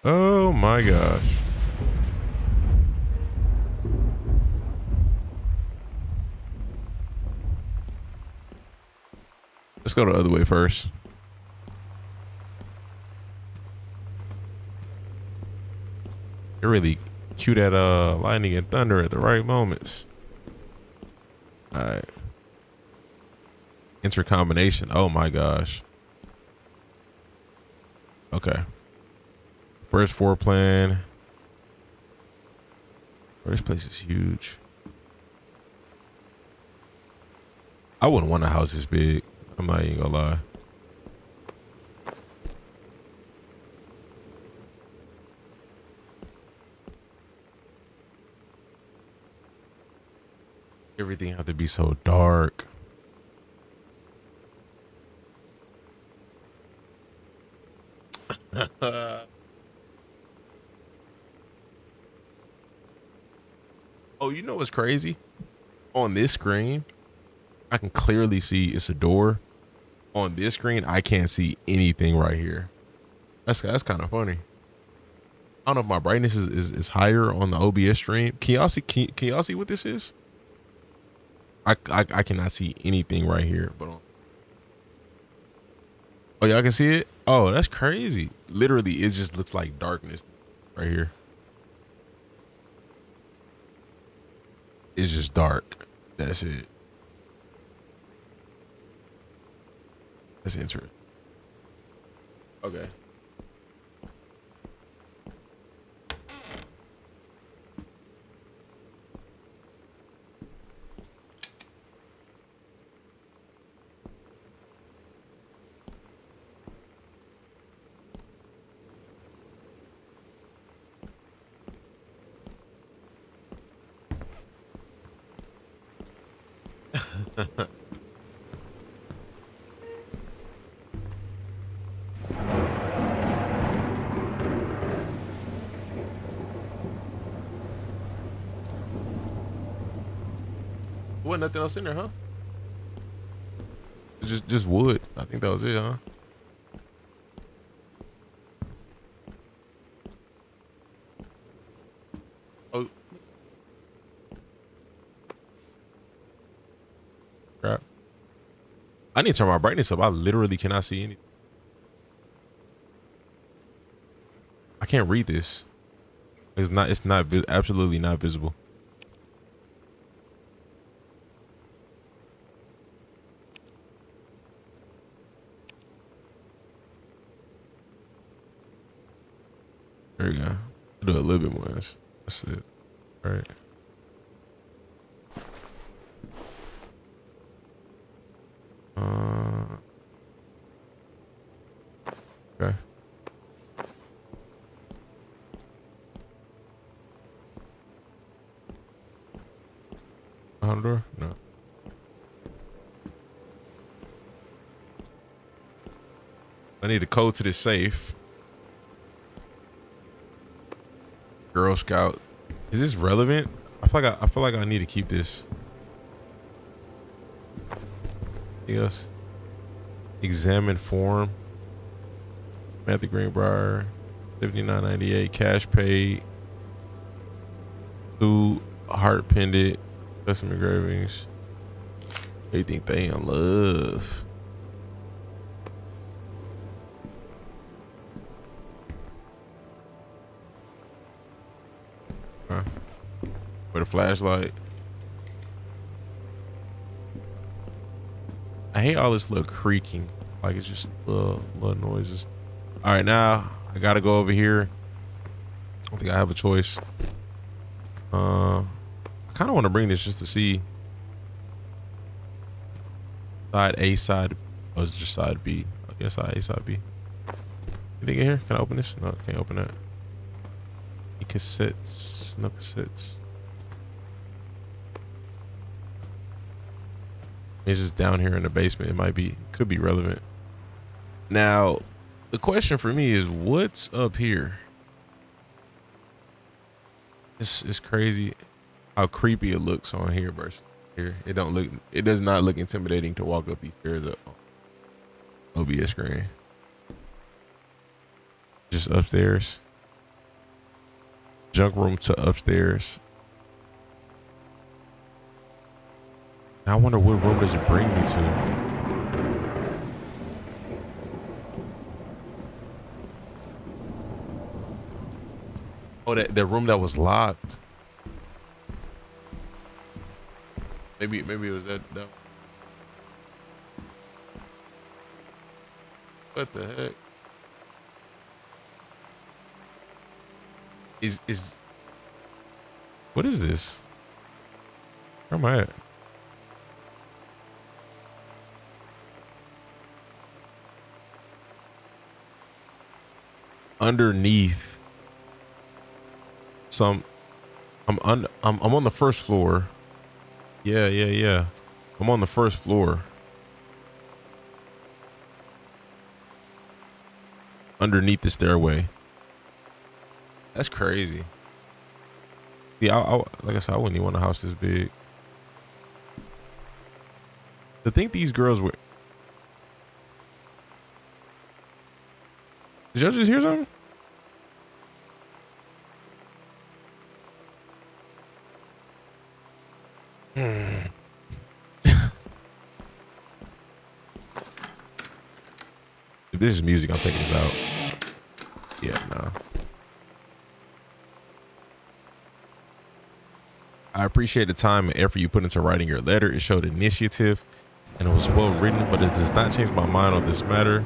Oh my gosh. Let's go the other way first. They really cue that lightning and thunder at the right moments. Alright. Enter combination. Oh my gosh. Okay. First floor plan. This place is huge. I wouldn't want a house this big. I'm not even gonna lie. Everything have to be so dark. Oh, you know what's crazy? On this screen, I can clearly see it's a door. On this screen, I can't see anything right here. That's kind of funny. I don't know if my brightness is higher on the OBS stream. Can y'all see? Can y'all see what this is? I cannot see anything right here. But oh, y'all can see it. Oh, that's crazy. Literally, it just looks like darkness right here. It's just dark. That's it. That's interesting. Okay. Wasn't nothing else in there, huh? Just wood. I think that was it, huh? Oh. Crap. I need to turn my brightness up. I literally cannot see anything. I can't read this. It's absolutely not visible. There we go. I'll do a little bit more. That's it. All right. Okay. Behind the door? No. I need a code to this safe. Girl Scout. Is this relevant? I feel like I need to keep this. Yes. Examine form. Matthew Greenbrier. $59.98. Cash paid. 2 heart pendant. Custom engravings. They think they in love. With a flashlight. I hate all this little creaking. Like it's just little noises. All right, now I gotta go over here. I don't think I have a choice. I kind of want to bring this just to see. Side A, side. Oh, it's just side B. I guess side A, side B. Anything in here? Can I open this? No, can't open that. Cassettes. No cassettes. It's just down here in the basement. Could be relevant. Now, the question for me is, what's up here? It's crazy how creepy it looks on here versus here. It does not look intimidating to walk up these stairs up on OBS screen. Just upstairs. Junk room to upstairs. I wonder what room does it bring me to? Oh, the room that was locked. Maybe it was that. What the heck? Is what is this? Where am I at? Underneath. So I'm on the first floor. Yeah. I'm on the first floor. Underneath the stairway. That's crazy. Yeah, like I said, I wouldn't even want a house this big. To think these girls were. Did y'all just hear something? If this is music, I'm taking this out. Yeah, nah. I appreciate the time and effort you put into writing your letter. It showed initiative and it was well written, but it does not change my mind on this matter.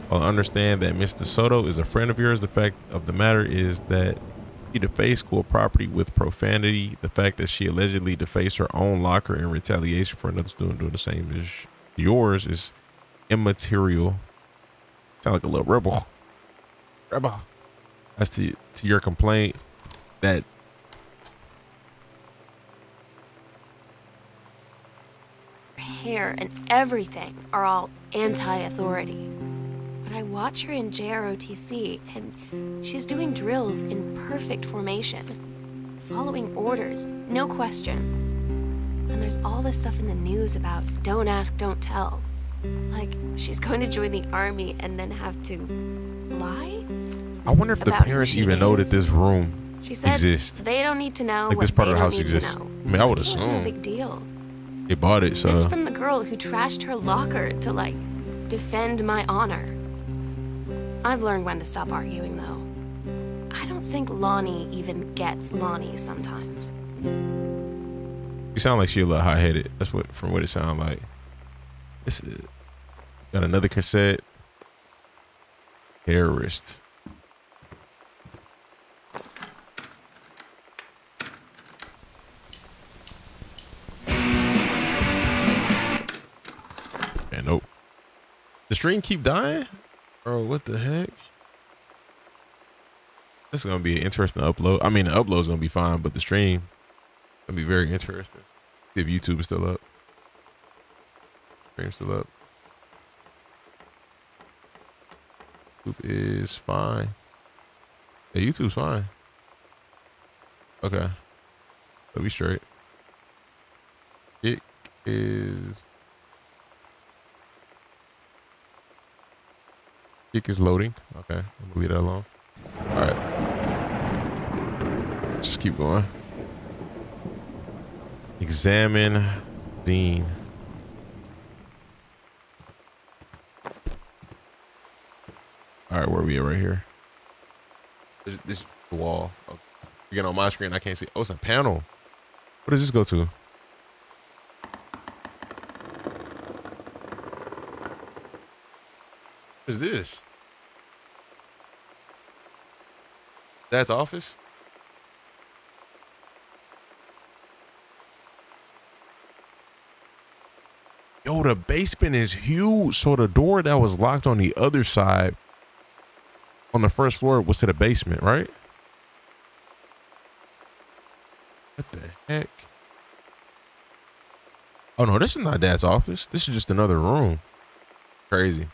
I'll understand that Mr. Soto is a friend of yours. The fact of the matter is that she defaced school property with profanity. The fact that she allegedly defaced her own locker in retaliation for another student doing the same as yours is immaterial. Sound like a little rebel. As to your complaint that hair and everything are all anti-authority. But I watch her in JROTC and she's doing drills in perfect formation, following orders, no question. And there's all this stuff in the news about don't ask, don't tell. Like she's going to join the army and then have to lie? I wonder if the parents even know that this room she said exists. They don't need to know like what this part they of the don't house need exists. to know. I mean, I would It's assume. no big deal. They bought it, so. This is from the girl who trashed her locker to, like, defend my honor. I've learned when to stop arguing, though. I don't think Lonnie even gets Lonnie sometimes. You sound like she a little hot-headed. That's what, from what it sounds like. This is, got another cassette. Terrorist. And nope. The stream keep dying? Bro, what the heck? This is gonna be an interesting upload. I mean, the upload's gonna be fine, but the stream gonna be very interesting. See if YouTube is still up. Stream's still up. YouTube is fine. Yeah, YouTube's fine. Okay. So we straight. It is. Kick is loading. Okay, I'm gonna leave that alone. All right, just keep going. Examine Dean. All right, where are we at right here? This is the wall. Okay. Again, on my screen, I can't see. Oh, it's a panel. What does this go to? What is this? That's office? Yo, the basement is huge. So the door that was locked on the other side on the first floor was to the basement, right? What the heck? Oh no, this is not Dad's office. This is just another room. Crazy.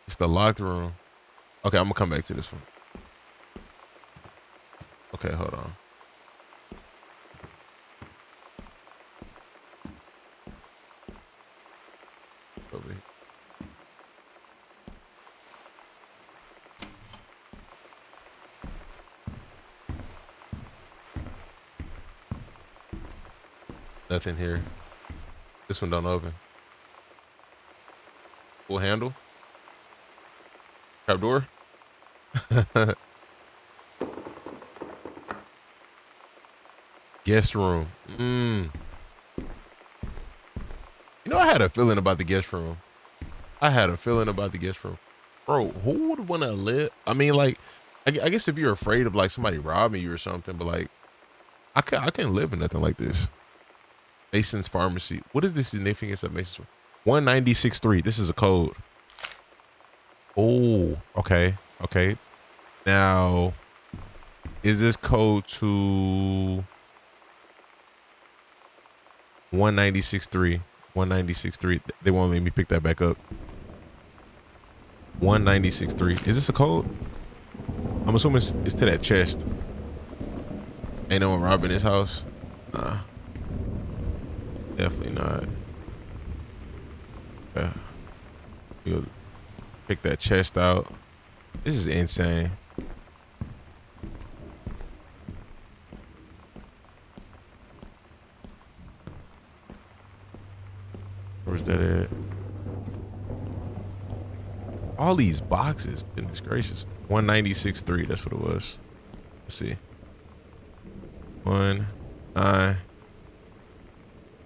It's the locked room. Okay, I'm gonna come back to this one. Okay, hold on. Over here. Nothing here. This one don't open. Full handle. Trap door. Guest room. You know, I had a feeling about the guest room. Bro, who would want to live? I mean, like, I guess if you're afraid of like somebody robbing you or something, but like, I can't live in nothing like this. Mason's Pharmacy. What is the significance of Mason's? 196.3. This is a code. Oh, okay. Now, is this code to 196.3? 196.3. They won't let me pick that back up. 196.3. Is this a code? I'm assuming it's to that chest. Ain't no one robbing this house. Nah. Definitely not. Yeah. You'll pick that chest out. This is insane. Where's that at? All these boxes. Goodness gracious. 196.3. That's what it was. Let's see. 1, 9,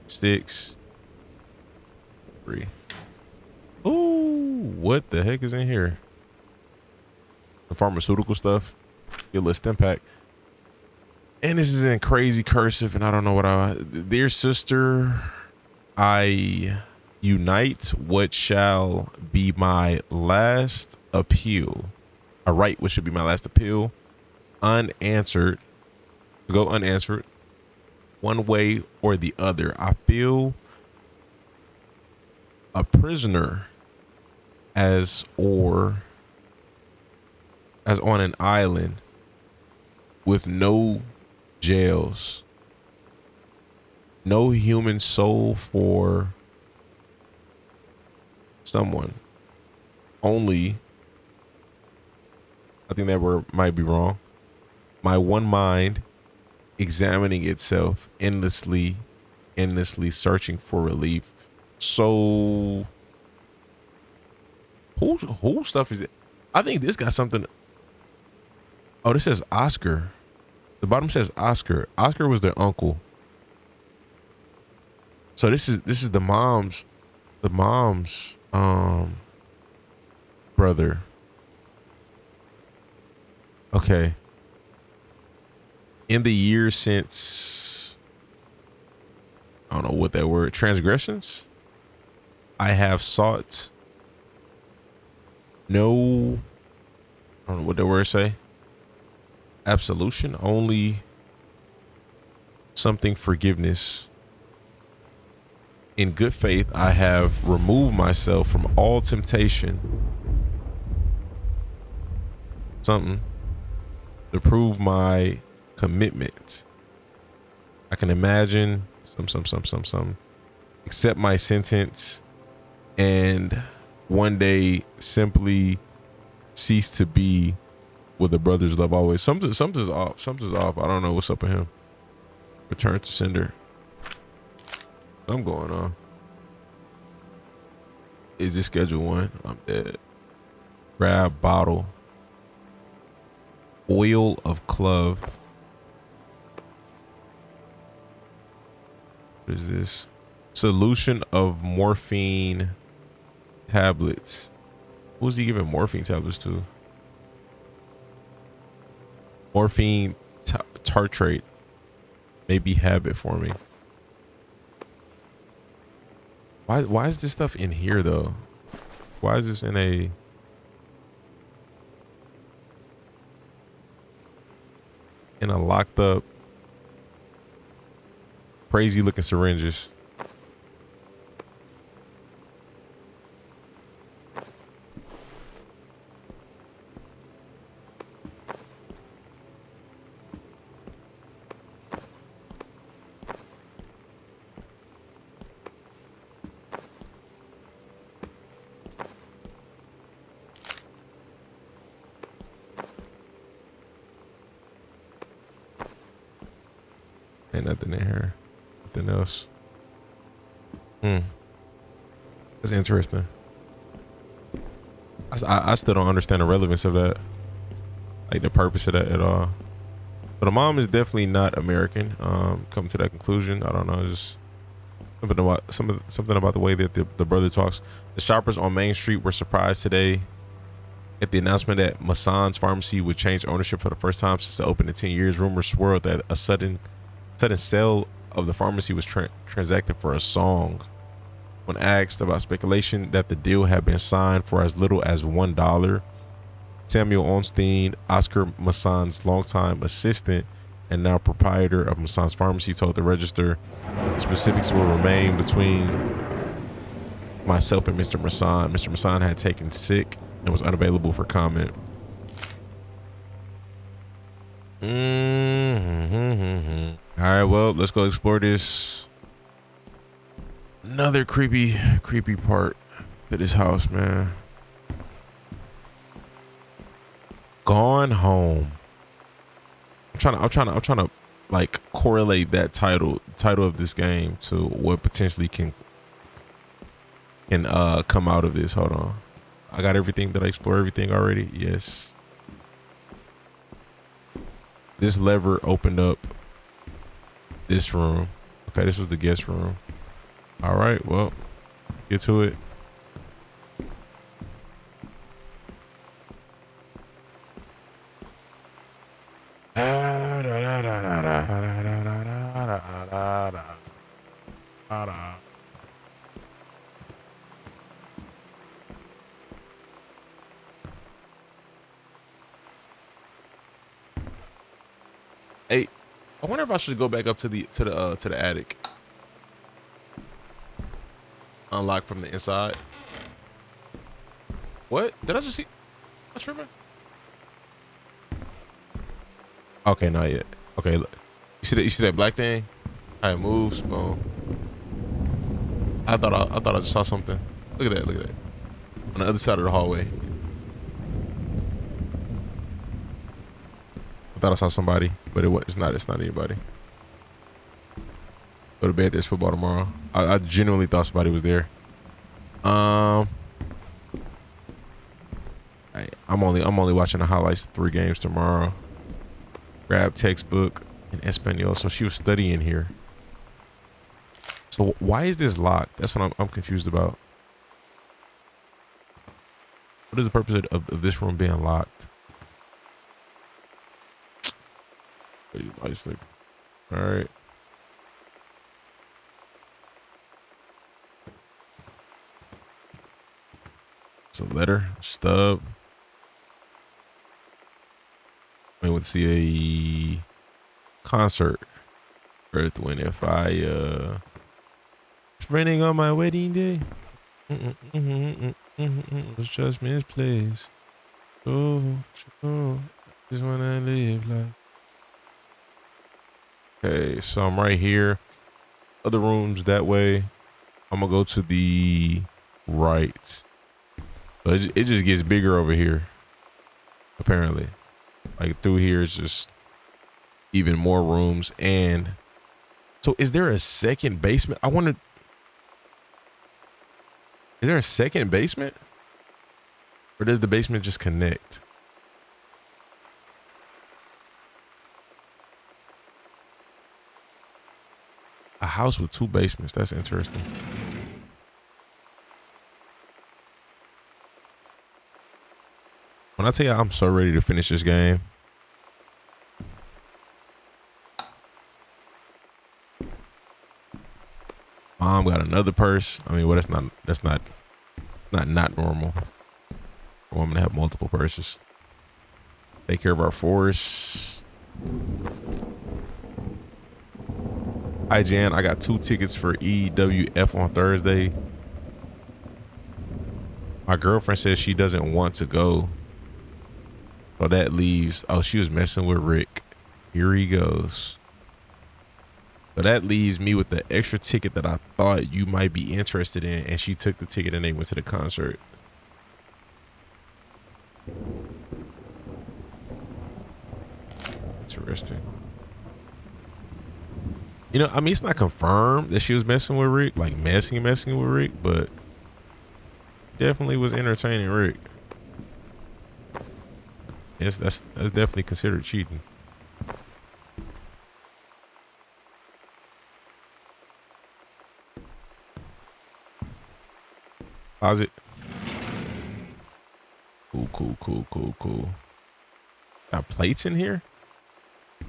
6, 3. Ooh, what the heck is in here? The pharmaceutical stuff. Get a little stim pack. And this is in crazy cursive, and I don't know what dear sister, I unite what shall be my last appeal. I write what should be my last appeal. Unanswered. Go unanswered. One way or the other. I feel a prisoner as on an island with no jails, no human soul for someone, only, I think that word might be wrong, my one mind examining itself endlessly searching for relief. So who stuff is it? I think this got something. Oh, this says Oscar. The bottom says Oscar. Oscar was their uncle. So this is the mom's brother. Okay. In the years since, I don't know what that word, transgressions, I have sought no, I don't know what the word say, absolution, only something forgiveness. In good faith, I have removed myself from all temptation, something to prove my commitment. I can imagine some accept my sentence and one day simply cease to be with the brothers love always. Something's off. I don't know what's up with him. Return to sender. Something going on. Is this schedule 1? I'm dead. Grab bottle. Oil of clove. What is this? Solution of morphine tablets. Who's he giving morphine tablets to? Morphine tartrate. Maybe habit forming. Why is this stuff in here though? Why is this in a locked up crazy looking syringes? Ain't nothing in here. Nothing else. That's interesting. I still don't understand the relevance of that. Like the purpose of that at all. But the mom is definitely not American. Come to that conclusion. I don't know. Just something about the way that the brother talks. The shoppers on Main Street were surprised today at the announcement that Massan's pharmacy would change ownership for the first time since it opened in 10 years. Rumors swirled that a sudden sale of the pharmacy was transacted for a song. When asked about speculation that the deal had been signed for as little as $1, Samuel Ornstein, Oscar Massan's longtime assistant and now proprietor of Massan's pharmacy, told the Register specifics will remain between myself and Mr. Massan. Mr. Massan had taken sick and was unavailable for comment. All right, well, let's go explore this. Another creepy part to this house, man. Gone Home. I'm trying to like correlate that title of this game to what potentially can come out of this. Hold on. I got everything. Did I explore everything already? Yes. This lever opened up this room. Okay, this was the guest room. All right, well, get to it. Hey, I wonder if I should go back up to the attic. Unlock from the inside. What? Did I just see? I'm tripping. Okay, not yet. Okay, look. You see that black thing? How it moves? Boom. I thought I just saw something. Look at that. Look at that. On the other side of the hallway. I thought I saw somebody, but it's not anybody. Go to bed. There's football tomorrow. I genuinely thought somebody was there. I'm only watching the highlights of 3 games tomorrow. Grab textbook in Espanol. So she was studying here. So why is this locked? That's what I'm confused about. What is the purpose of this room being locked? All right. It's a letter, stub. I went to see a concert. Earth, Wind, and Fire. It's raining on my wedding day. It's just misplaced. Oh, just when I live like. Okay, so I'm right here. Other rooms that way. I'm gonna go to the right. But it just gets bigger over here. Apparently, like through here is just even more rooms. And so, is there a second basement? I wonder. Is there a second basement, or does the basement just connect? A house with 2 basements. That's interesting. When I tell you I'm so ready to finish this game. Mom got another purse. I mean, well, that's not normal for a woman to have multiple purses. Take care of our force. Hi Jan, I got 2 tickets for EWF on Thursday. My girlfriend says she doesn't want to go. So that leaves, oh, she was messing with Rick. Here he goes. So that leaves me with the extra ticket that I thought you might be interested in. And she took the ticket and they went to the concert. Interesting. You know, I mean, it's not confirmed that she was messing with Rick, like messing with Rick, but definitely was entertaining Rick. Yes, that's definitely considered cheating. Closet. Cool. Got plates in here?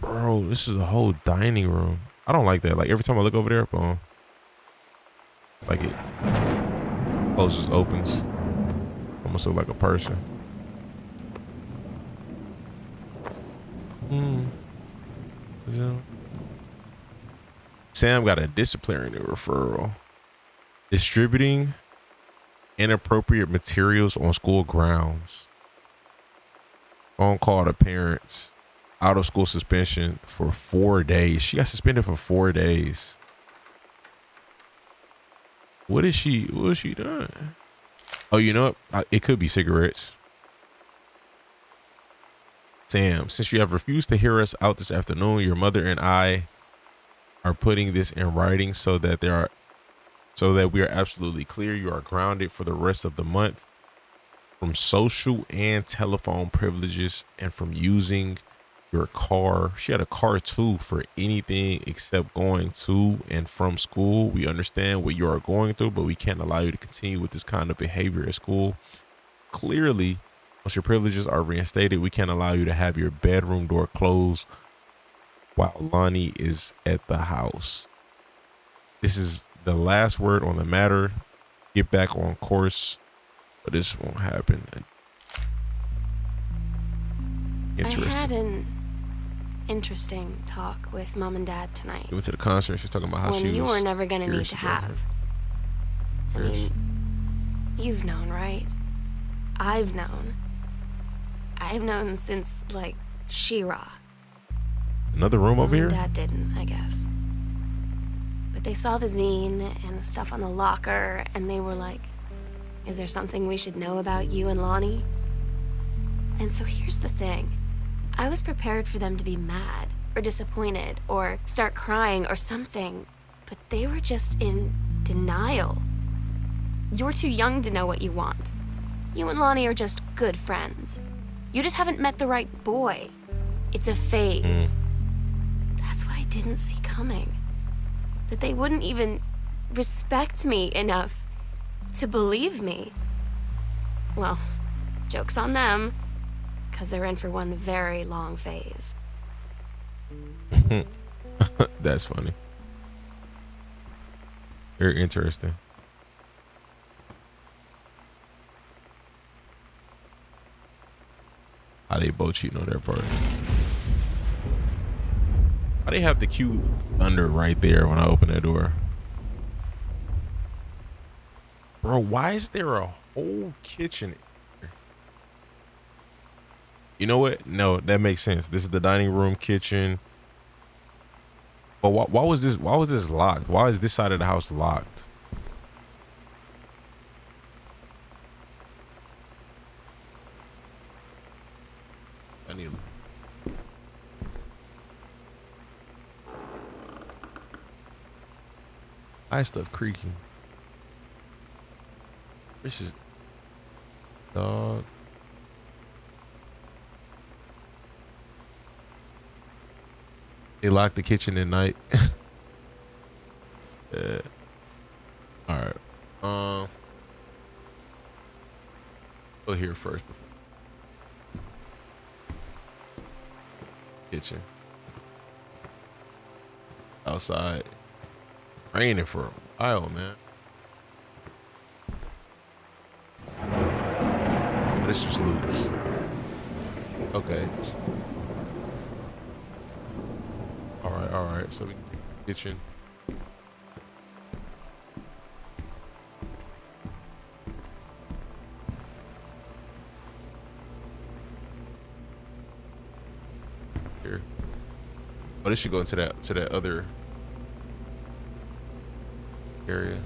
Bro, this is a whole dining room. I don't like that. Like every time I look over there, boom. Like it closes, opens. Almost look like a person. Yeah. Sam got a disciplinary referral. Distributing inappropriate materials on school grounds. Phone call to parents. Out of school suspension for 4 days. She got suspended for 4 days. What is she doing? Oh, you know what? It could be cigarettes. Sam, since you have refused to hear us out this afternoon, your mother and I are putting this in writing so that we are absolutely clear. You are grounded for the rest of the month from social and telephone privileges and from using your car. She had a car too for anything except going to and from school. We understand what you are going through, but we can't allow you to continue with this kind of behavior at school. Clearly, once your privileges are reinstated, we can't allow you to have your bedroom door closed while Lonnie is at the house. This is the last word on the matter. Get back on course, but this won't happen. I had an interesting talk with Mom and Dad tonight. We went to the concert. She's talking about how she was. You were never gonna need to have. I mean, you've known, right? I've known. I've known since, like, She-Ra. Another room over here? Dad didn't, I guess. But they saw the zine and the stuff on the locker, and they were like, is there something we should know about you and Lonnie? And so here's the thing. I was prepared for them to be mad, or disappointed, or start crying, or something. But they were just in denial. You're too young to know what you want. You and Lonnie are just good friends. You just haven't met the right boy. It's a phase. That's what I didn't see coming. That they wouldn't even respect me enough to believe me. Well, joke's on them, because they're in for one very long phase. That's funny. Very interesting. How they both cheating on their part. Why they have the cute thunder right there when I open that door? Bro, why is there a whole kitchen here? You know what? No, that makes sense. This is the dining room, kitchen. But why was this locked? Why is this side of the house locked? I need stuff creaking. This is dog. They lock the kitchen at night. Yeah. All right. Go here first. Kitchen. Outside. Raining for a while, man. This is loose. Okay. All right. So we kitchen. Here. Oh, this should go into that other area.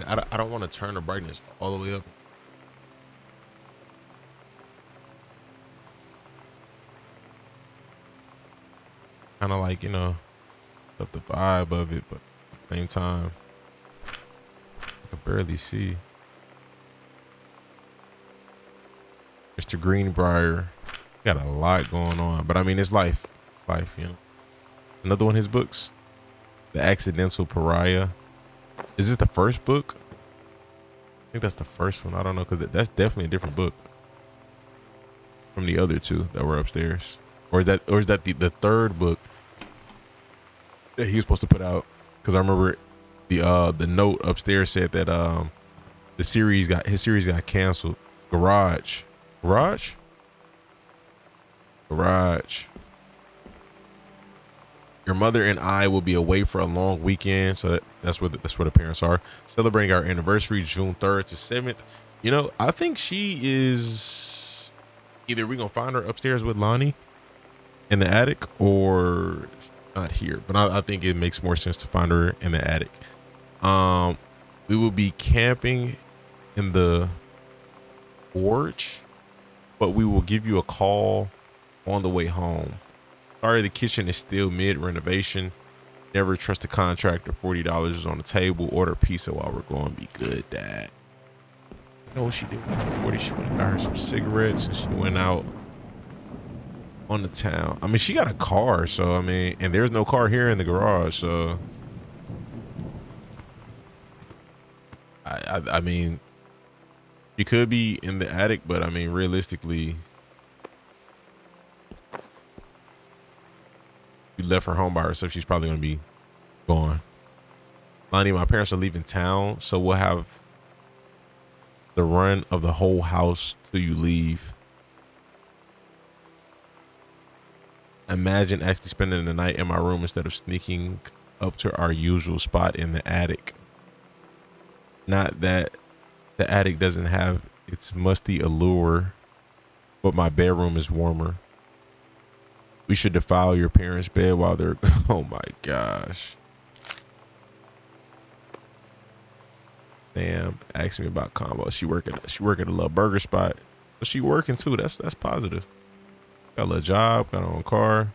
I don't want to turn the brightness all the way up. kind of like, you know, up the vibe of it, but at the same time, I can barely see. Mr. Greenbrier got a lot going on, but I mean, it's life, you know. Another one of his books, The Accidental Pariah. Is this the first book? I think that's the first one. I don't know, because that's definitely a different book from the other two that were upstairs. Or is that the third book that he was supposed to put out? Because I remember the note upstairs said that his series got canceled. Garage. Your mother and I will be away for a long weekend, so that's where the parents are, celebrating our anniversary, June 3rd to 7th. You know, I think she is either we're gonna find her upstairs with Lonnie in the attic, or not here. But I think it makes more sense to find her in the attic. We will be camping in the porch, but we will give you a call on the way home. Sorry, the kitchen is still mid renovation. Never trust a contractor. $40 is on the table. Order pizza while we're going. Be good, Dad. You know what she did with the 40? She went and got her some cigarettes and she went out on the town. I mean, she got a car, so I mean, and there's no car here in the garage, so I mean, she could be in the attic, but I mean, realistically, you left her home by herself, she's probably gonna be gone. Lonnie, my parents are leaving town, so we'll have the run of the whole house till you leave. Imagine actually spending the night in my room instead of sneaking up to our usual spot in the attic. Not that the attic doesn't have its musty allure, but my bedroom is warmer. We should defile your parents' bed while they're, oh my gosh. Damn, ask me about combo. She work at a little burger spot. But she working too. That's positive. Got a little job, got her own car.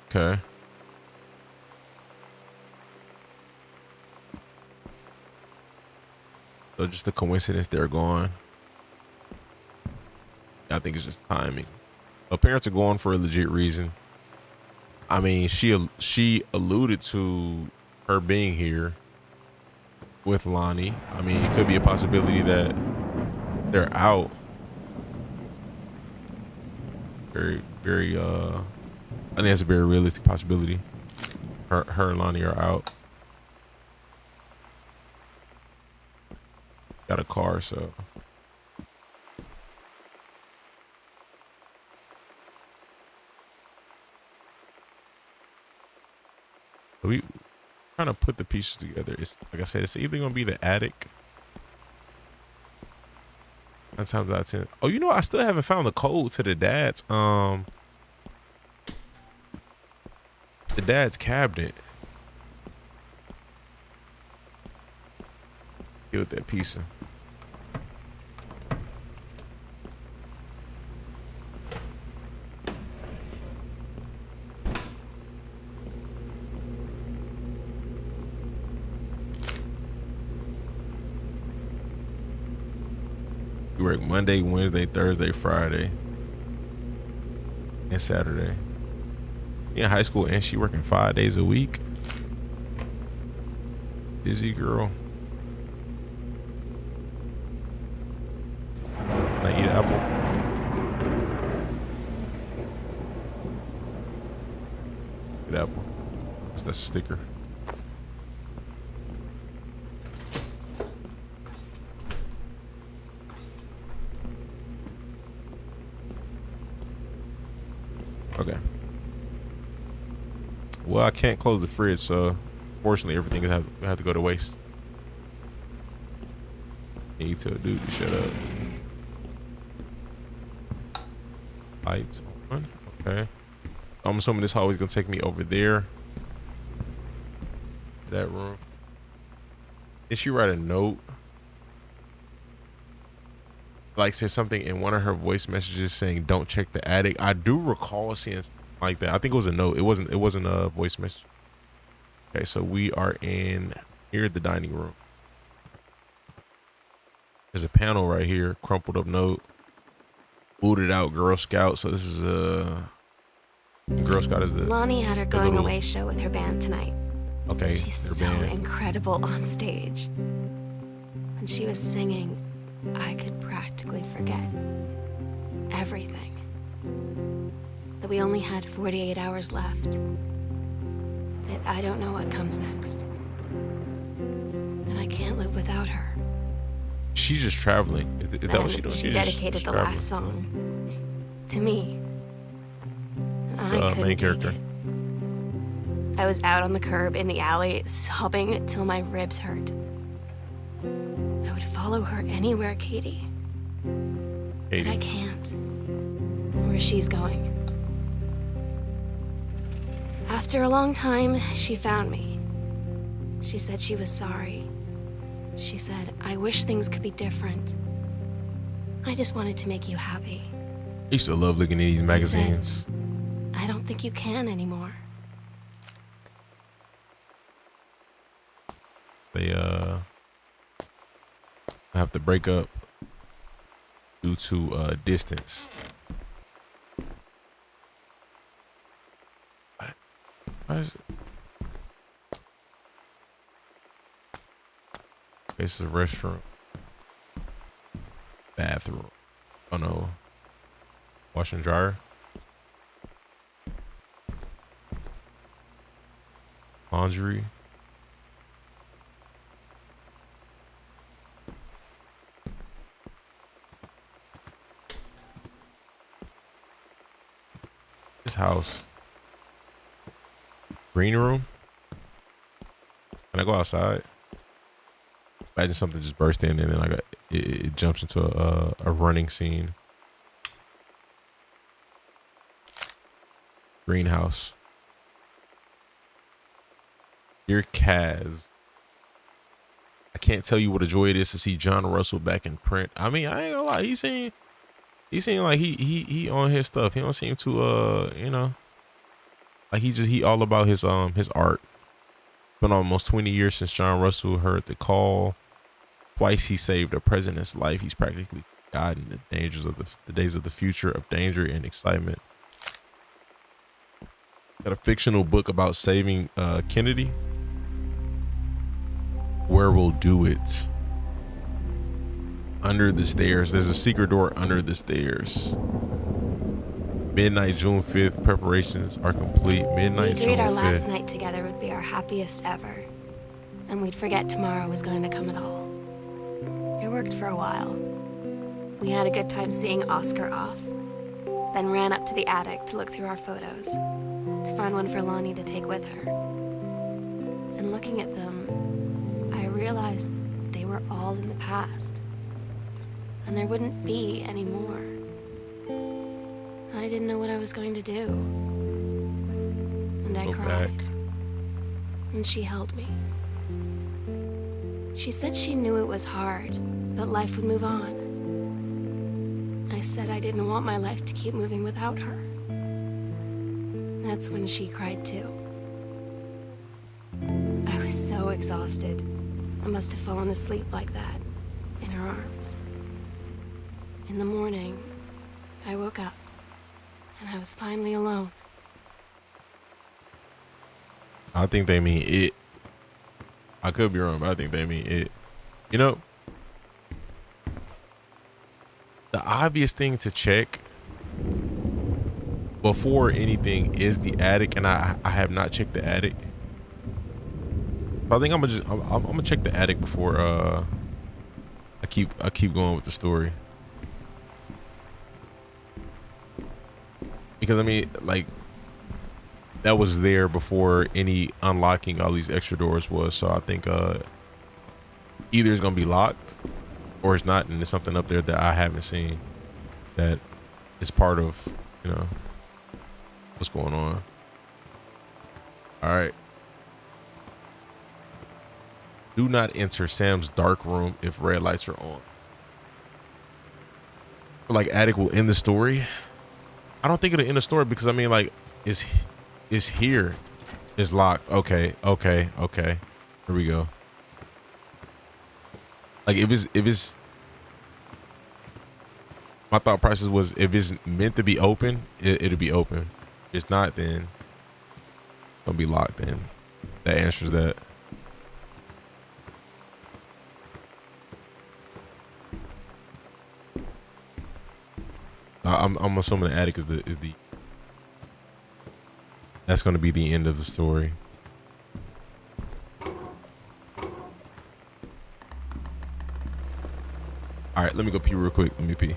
Okay. So just a coincidence they're gone. I think it's just timing. Her parents are going for a legit reason. I mean, she alluded to her being here with Lonnie. I mean, it could be a possibility that they're out. Very, very, I think that's a very realistic possibility. Her and Lonnie are out. Got a car, so. We trying to put the pieces together. It's like I said, it's either gonna be the attic. 9 times out of 10. Oh, you know, I still haven't found the code to the dad's cabinet. Get with that pizza. We work Monday, Wednesday, Thursday, Friday, and Saturday. In high school, and she working 5 days a week. Busy girl. Can I eat apple? Eat apple. That's a sticker. Okay. Well, I can't close the fridge, so fortunately everything will have to go to waste. Need to dude to shut up. Lights on. Okay. I'm assuming this hallway's gonna take me over there. That room. Did she write a note? like said something in one of her voice messages saying don't check the attic. I do recall seeing something like that. I think it was a note. It wasn't a voice message. Okay, so we are in here at the dining room. There's a panel right here, crumpled up note. Booted out Girl Scout. So this is Girl Scout is the Lonnie had her going away show with her band tonight. Okay. She's so incredible on stage. When she was singing, I could practically forget everything. That we only had 48 hours left. That I don't know what comes next. That I can't live without her. She's just traveling. Is that what she's doing? She dedicated the last song to me. And I couldn't main character. take it. I was out on the curb in the alley, sobbing till my ribs hurt. I would follow her anywhere, Katie. But I can't. Where she's going. After a long time, she found me. She said she was sorry. She said, I wish things could be different. I just wanted to make you happy. I used to love looking at these magazines. I don't think you can anymore. They have to break up due to distance. Why is it? This is a restroom. Bathroom. Oh no. Wash and dryer. Laundry. This house. Green room. Can I go outside? Imagine something just burst in and then it jumps into a running scene. Greenhouse. Dear Kaz, I can't tell you what a joy it is to see John Russell back in print. I mean, I ain't gonna lie. He seemed like he on his stuff. He don't seem to you know, like he all about his art. It's been almost 20 years since John Russell heard the call. Twice he saved a president's life. He's practically guiding the dangers of the days of the future of danger and excitement. Got a fictional book about saving Kennedy. Where we'll do it. Under the stairs. There's a secret door under the stairs. Midnight, June 5th. Preparations are complete. Midnight, June 5th. We agreed our last night together would be our happiest ever. And we'd forget tomorrow was going to come at all. It worked for a while. We had a good time seeing Oscar off. Then ran up to the attic to look through our photos. To find one for Lonnie to take with her. And looking at them, I realized they were all in the past. And there wouldn't be any more. And I didn't know what I was going to do. And I cried. And she held me. She said she knew it was hard, but life would move on. I said I didn't want my life to keep moving without her. That's when she cried too. I was so exhausted. I must have fallen asleep like that, in her arms. In the morning, I woke up, and I was finally alone. I think they mean it. I could be wrong, but I think they mean it. You know, the obvious thing to check before anything is the attic, and I have not checked the attic. I think I'm gonna check the attic before I keep going with the story. Because I mean, like, that was there before any unlocking all these extra doors was. So I think either it's gonna be locked or it's not, and there's something up there that I haven't seen that is part of, you know, what's going on. All right. Do not enter Sam's dark room if red lights are on. like attic will end the story. I don't think it'll end the story because I mean like it's here. It's locked. Okay. Here we go. Like if it's my thought process was if it's meant to be open, it'll be open. If it's not, then it's gonna be locked in. That answers that. I'm assuming the attic is the that's going to be the end of the story. All right, let me go pee real quick. Let me pee.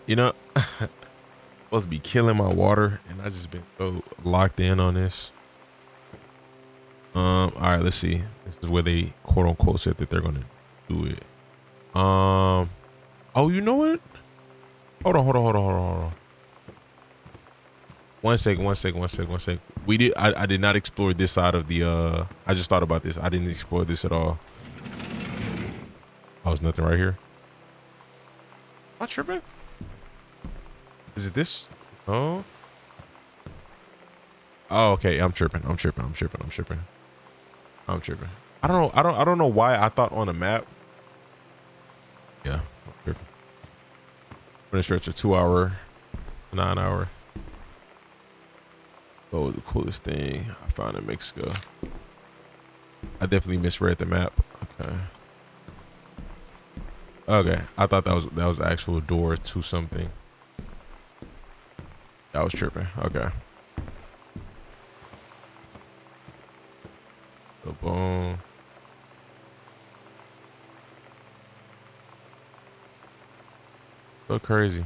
You know, supposed to be killing my water, and I just been so locked in on this. All right, let's see. This is where they quote unquote said that they're gonna do it. Oh, you know what? Hold on. One second. I did not explore this side of the I just thought about this. I didn't explore this at all. Oh, there's nothing right here. Am I tripping? Is it this? Oh. Oh, okay. I'm tripping. I don't know why I thought on a map. Yeah, I'm tripping. I'm gonna stretch a 2 hour, 9 hour. Oh, the coolest thing I found in Mexico. I definitely misread the map. Okay. I thought that was the actual door to something. I was tripping. Okay. So boom. So crazy.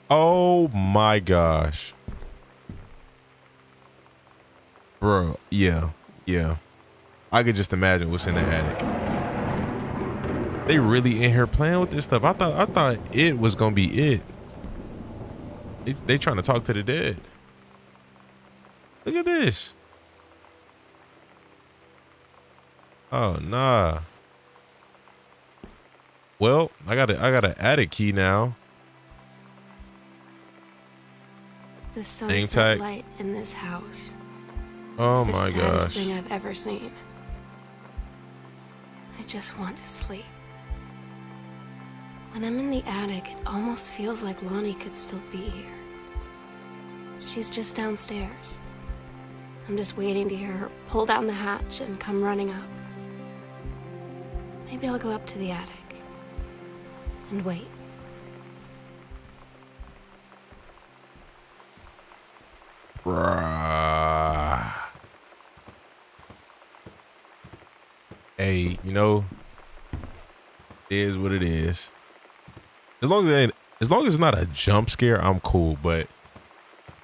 Oh my gosh. Bro, yeah. I could just imagine what's in the attic. They really in here playing with this stuff. I thought it was gonna be it. They trying to talk to the dead. Look at this. Oh nah. Well, I got an attic key now. The sunset light in this house. Oh my gosh. It's the saddest thing I've ever seen. I just want to sleep. When I'm in the attic, it almost feels like Lonnie could still be here. She's just downstairs. I'm just waiting to hear her pull down the hatch and come running up. Maybe I'll go up to the attic and wait. Bruh. Hey, you know, it is what it is. As long as it's not a jump scare, I'm cool. But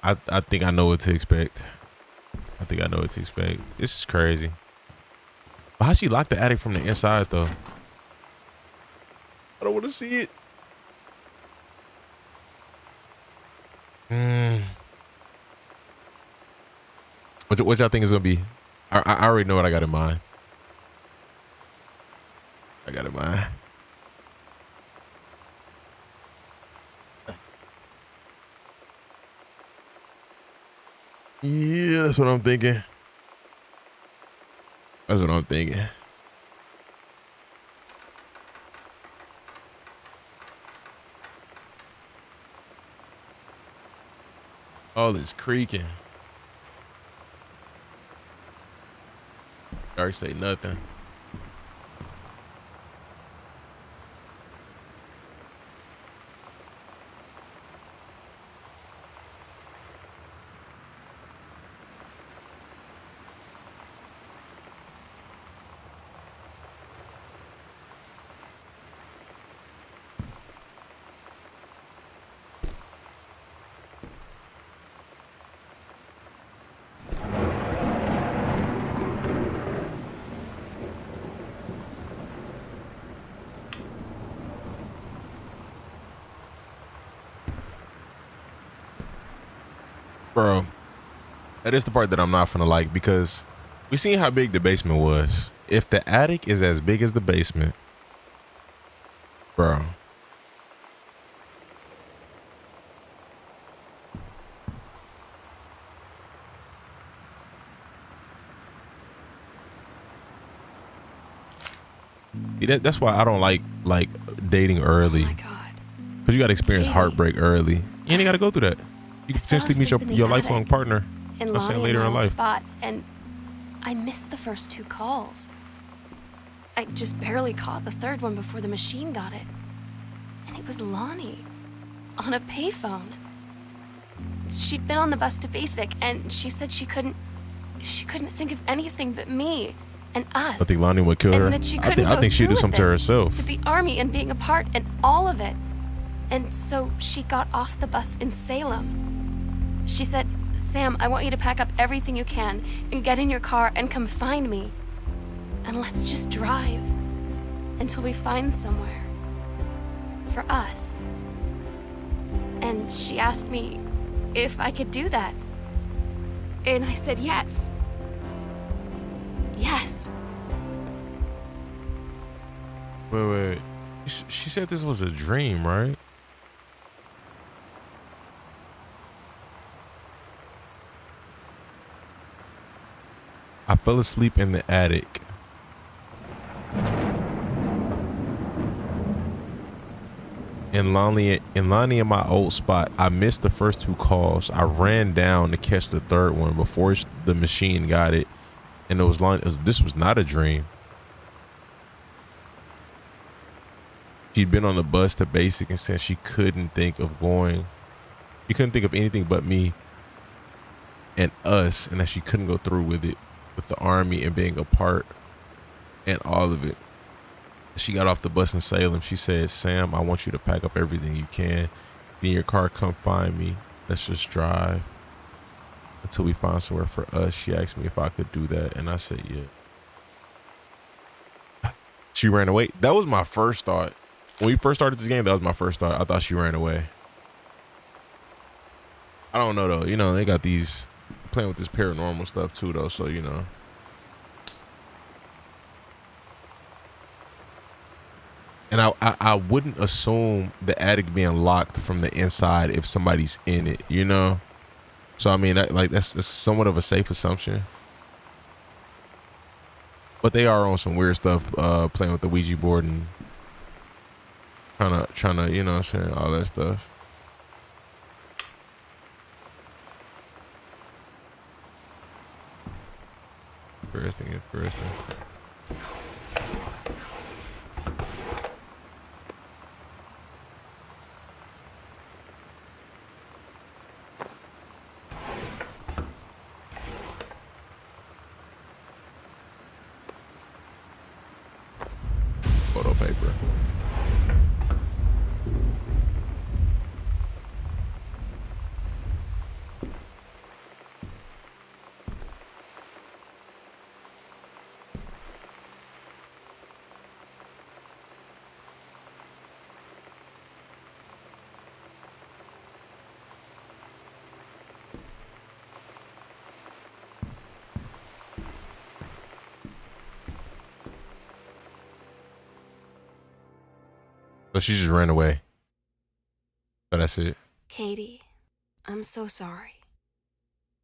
I think I know what to expect. This is crazy. But how she locked the attic from the inside though? I don't want to see it. What y'all think is gonna be? I already know what I got in mind. Yeah, that's what I'm thinking. That's what I'm thinking. All this creaking. Dark say nothing. Bro, that is the part that I'm not gonna like, because we seen how big the basement was. If the attic is as big as the basement, bro. That's why I don't like dating early. Oh my God. Because you got to experience Katie. heartbreak early. You ain't got to go through that. You can potentially meet your lifelong partner. In I'm saying Lonnie later and in my life. spot, and I missed the first 2 calls. I just barely caught the 3rd one before the machine got it. And it was Lonnie, on a payphone. She'd been on the bus to Basic, and she said she couldn't think of anything but me and us. I think Lonnie would kill her. And that she couldn't I think she'd do go something to through with herself. With the army and being apart and all of it. And so she got off the bus in Salem. She said, "Sam, I want you to pack up everything you can and get in your car and come find me. And let's just drive until we find somewhere for us." And she asked me if I could do that. And I said yes. Yes. Wait. She said this was a dream, right? I fell asleep in the attic. In Lonnie in my old spot, I missed the first 2 calls. I ran down to catch the 3rd one before the machine got it. And it was Lonnie. This was not a dream. She'd been on the bus to Basic and said she couldn't think of anything but me and us, and that she couldn't go through with it, with the army and being apart and all of it. She got off the bus in Salem. She said, "Sam, I want you to pack up everything you can. Get in your car, come find me. Let's just drive until we find somewhere for us." She asked me if I could do that, and I said, yeah. She ran away. That was my first thought. When we first started this game, that was my first thought. I thought she ran away. I don't know, though. You know, they got these playing with this paranormal stuff, too, though. So, you know. And I wouldn't assume the attic being locked from the inside if somebody's in it, you know? So, I mean, that's somewhat of a safe assumption. But they are on some weird stuff, playing with the Ouija board and trying to, you know what I'm saying, all that stuff. Interesting. Photo paper. So she just ran away. So that's it. Katie, I'm so sorry.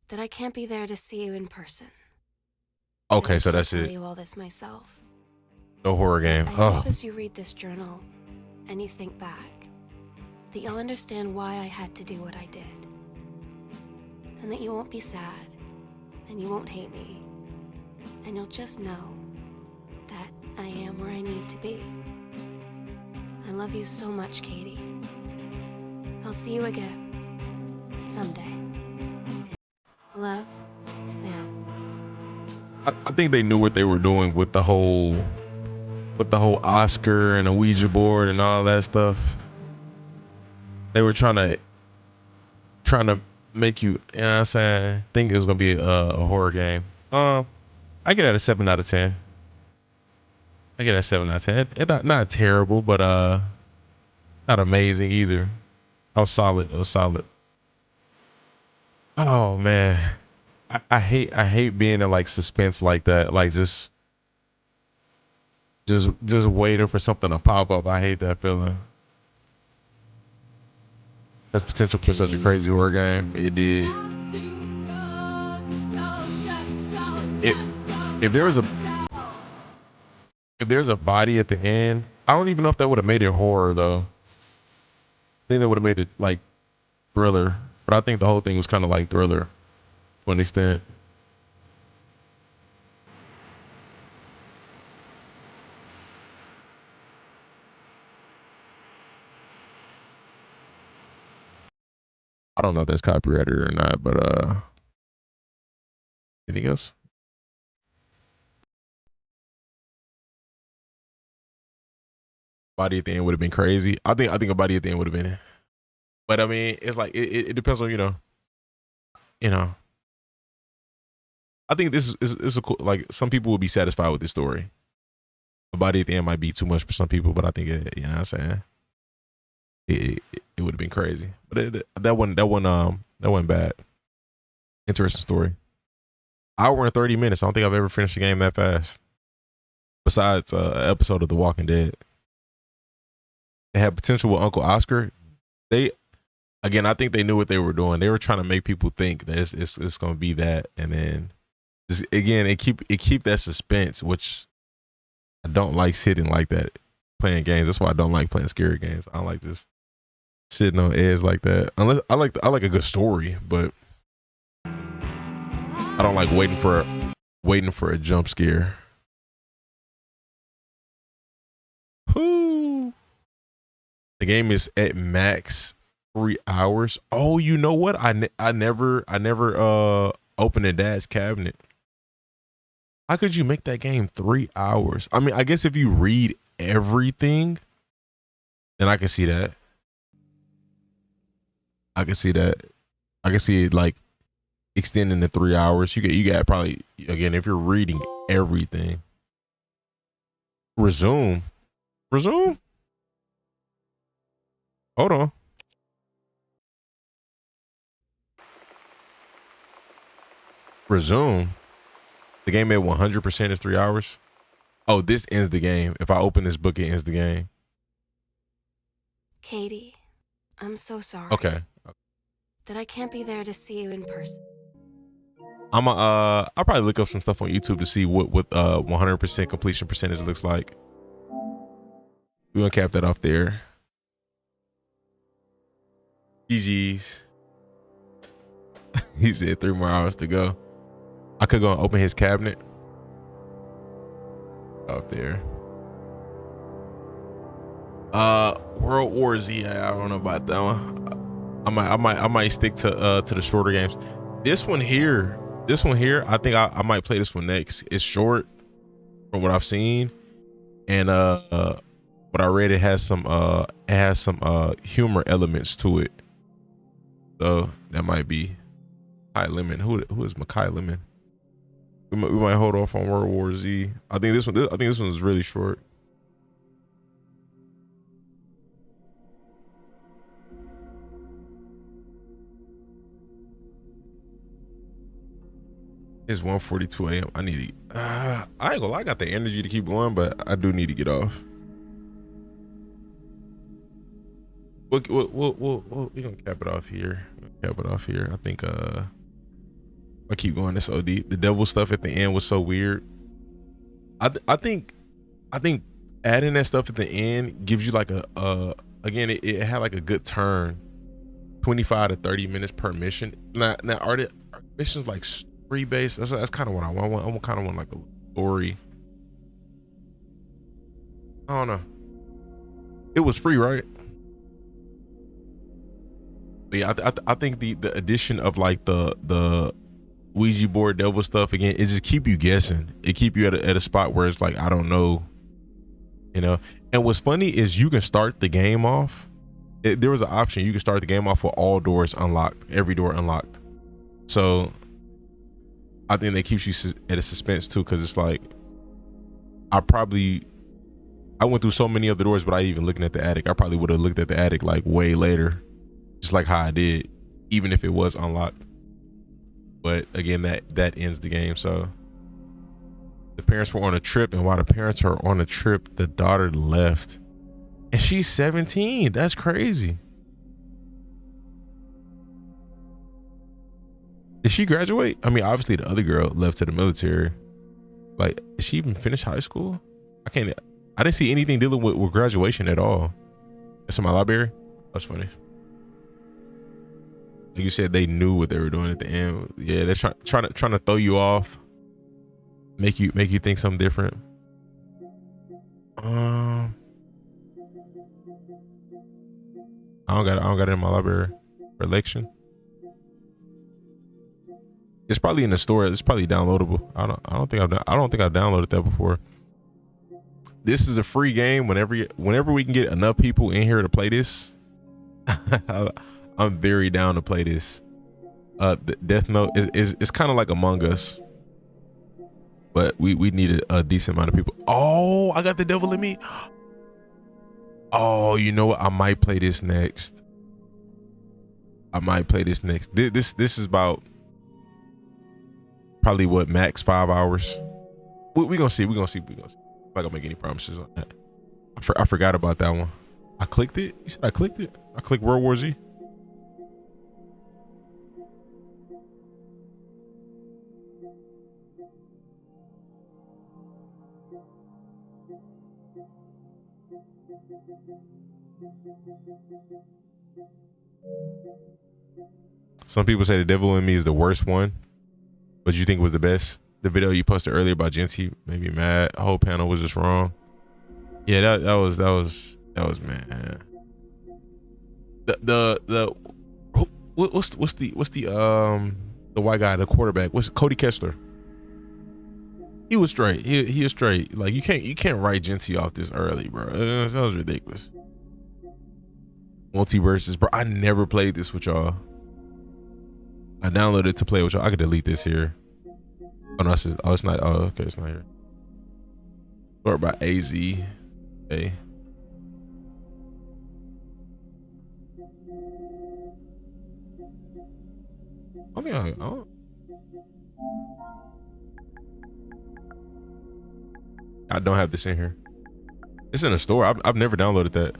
that I can't be there to see you in person. Okay, so that's it. I can't tell you all this myself. No horror game. I hope as you read this journal and you think back, that you'll understand why I had to do what I did. And that you won't be sad, and you won't hate me, and you'll just know that I am where I need to be. I love you so much, Katie. I'll see you again, someday. Love, Sam. I think they knew what they were doing with the whole Oscar and a Ouija board and all that stuff. They were trying to make you, you know what I'm saying, think it was gonna be a horror game. I get it at a 7 out of 10. I get it at 7 out of 10. It's not terrible, but not amazing either. It was solid. It was solid. Oh man, I hate being in like suspense like that. Like just waiting for something to pop up. I hate that feeling. That's potential for such a crazy horror game. It did. If there's a body at the end, I don't even know if that would have made it horror though. I think that would have made it like thriller, but I think the whole thing was kind of like thriller to an extent. I don't know if that's copyrighted or not, but anything else? Body at the end would have been crazy. I think a body at the end would have been, but I mean, it's like it depends on you know. I think this is a cool, like some people will be satisfied with this story. A body at the end might be too much for some people, but I think you know what I'm saying, it would have been crazy. But that wasn't bad. Interesting story. Hour and 30 minutes. I don't think I've ever finished a game that fast. Besides an episode of The Walking Dead. They had potential with Uncle Oscar. I think they knew what they were doing. They were trying to make people think that it's going to be that, and then just again it keep that suspense, which I don't like sitting like that playing games. That's why I don't like playing scary games. I don't like just sitting on edge like that. Unless I like a good story, but I don't like waiting for a jump scare. Whoo. The game is at max 3 hours. Oh, you know what? I never opened a dad's cabinet. How could you make that game 3 hours? I mean, I guess if you read everything, then I can see that. I can see it like extending to 3 hours. You got probably, again, if you're reading everything. Resume. Hold on. Resume. The game at 100% is 3 hours. Oh, this ends the game. If I open this book, it ends the game. Katie, I'm so sorry. Okay. That I can't be there to see you in person. I'll probably look up some stuff on YouTube to see what 100% completion percentage looks like. We're gonna cap that off there. GG's. He said 3 more hours to go. I could go and open his cabinet. Up there. World War Z. I don't know about that one. I might stick to the shorter games. This one here, I think I might play this one next. It's short from what I've seen, and but I read it has some humor elements to it. So that might be Makai Lemon. Who is Makai Lemon? We might hold off on World War Z. I think this one is really short. It's 1:42 a.m. I need to. I ain't gonna lie, I got the energy to keep going, but I do need to get off. We're gonna cap it off here. I think I keep going this OD. The devil stuff at the end was so weird. I think adding that stuff at the end gives you like again it had like a good turn. 25 to 30 minutes per mission. Now are missions like story based? That's kind of what I want. I kind of want like a story. I don't know. It was free, right? But yeah, I think the addition of like the Ouija board devil stuff again, it just keep you guessing. It keep you at a spot where it's like I don't know, you know. And what's funny is you can start the game off. There was an option you can start the game off with all doors unlocked, every door unlocked. So I think that keeps you at a suspense too, because it's like I went through so many of the doors, but I even looking at the attic. I probably would have looked at the attic like way later, just like how I did, even if it was unlocked. But again, that ends the game. So the parents were on a trip, and while the parents are on a trip, the daughter left, and she's 17. That's crazy. Did she graduate? I mean, obviously the other girl left to the military. Like, did she even finish high school? I didn't see anything dealing with graduation at all. That's in my library. That's funny. Like you said, they knew what they were doing at the end. Yeah, they're trying to throw you off, make you think something different. I don't got it in my library for election. It's probably in the store. It's probably downloadable. I don't think I've downloaded that before. This is a free game. Whenever we can get enough people in here to play this, I'm very down to play this. Death Note is kind of like Among Us, but we needed a decent amount of people. Oh, I got the devil in me. Oh, you know what? I might play this next. This is about probably what, max 5 hours. We gonna see. I'm not gonna make any promises on that. I forgot about that one. I clicked it. You said I clicked it. I clicked World War Z. Some people say The Devil in Me is the worst one, but you think it was the best? The video you posted earlier about Genty made me mad. The whole panel was just wrong. Yeah, that was man. What's the white guy, the quarterback? What's Cody Kessler? He was straight. He was straight. Like you can't write Genty off this early, bro. That was ridiculous. Multiverses, bro. I never played this with y'all. I downloaded it to play with y'all. I could delete this here. Oh no, it's not. Oh, okay, it's not here. Start by AZ. Okay. I don't have this in here. It's in a store. I've never downloaded that.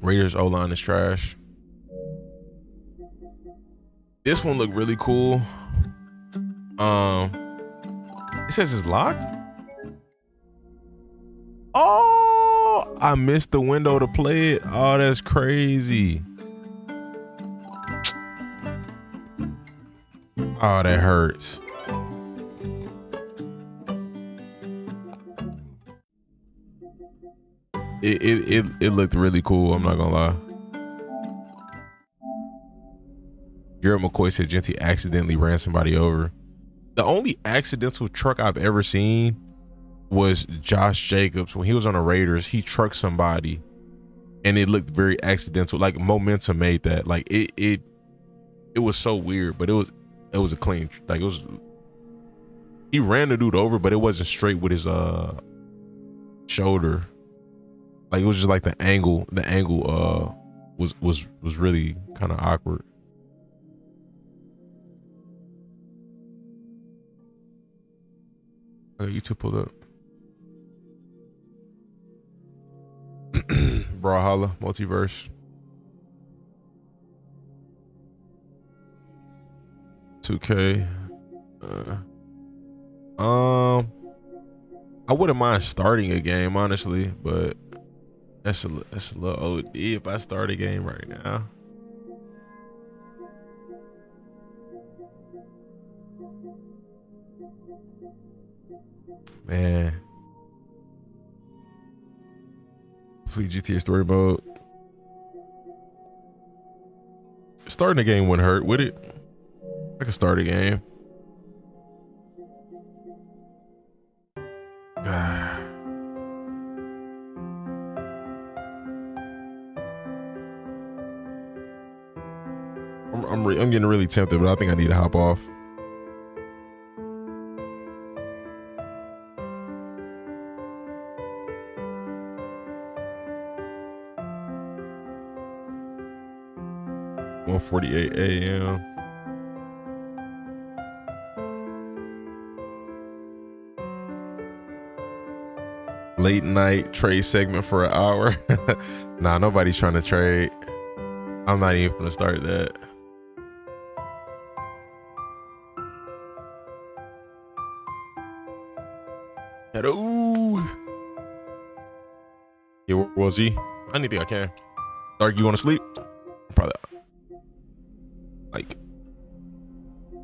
Raiders O-line is trash. This one looked really cool. It says it's locked. Oh, I missed the window to play it. Oh, that's crazy. Oh, that hurts. It looked really cool. I'm not gonna lie. Garrett McCoy said Genty accidentally ran somebody over. The only accidental truck I've ever seen was Josh Jacobs. When he was on the Raiders, he trucked somebody and it looked very accidental. Like momentum made that. Like it was so weird, but it was a clean, like he ran the dude over, but it wasn't straight with his shoulder. Like it was just like the angle was really kind of awkward. YouTube pulled up. Brawlhalla multiverse. 2K. I wouldn't mind starting a game honestly, but that's a little OD if I start a game right now. Man. Fleet GTA story mode. Starting a game wouldn't hurt, would it? I could start a game. I'm getting really tempted, but I think I need to hop off. One 1:48 a.m. Late night trade segment for an hour. Nah, nobody's trying to trade. I'm not even gonna start that. Hello. Yeah, where was he? Anything I can. Dark, you want to sleep? Probably like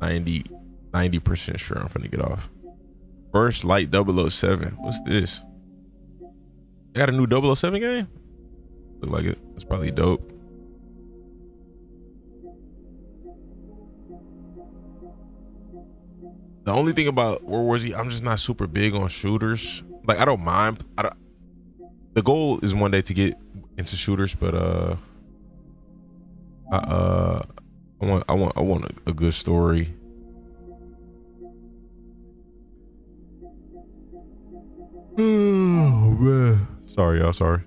90% sure I'm finna get off. First Light 007. What's this? I got a new 007 game? Look like it. It's probably dope. The only thing about World War Z, I'm just not super big on shooters. Like I don't mind. The goal is one day to get into shooters, but I want a good story. Oh man. Sorry, y'all. Sorry.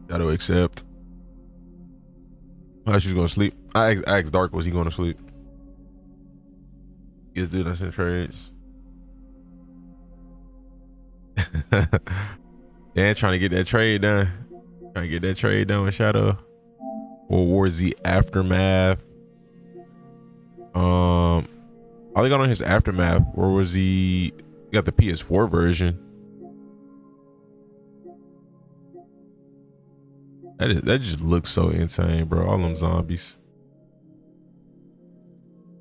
Gotta accept. I thought she was gonna sleep. I asked Dark, was he gonna sleep? Just do this in trades. Dan trying to get that trade done. Trying to get that trade done with Shadow. World War Z Aftermath. All they got on his Aftermath. Where was he? Got the PS4 version. That just looks so insane, bro. All them zombies.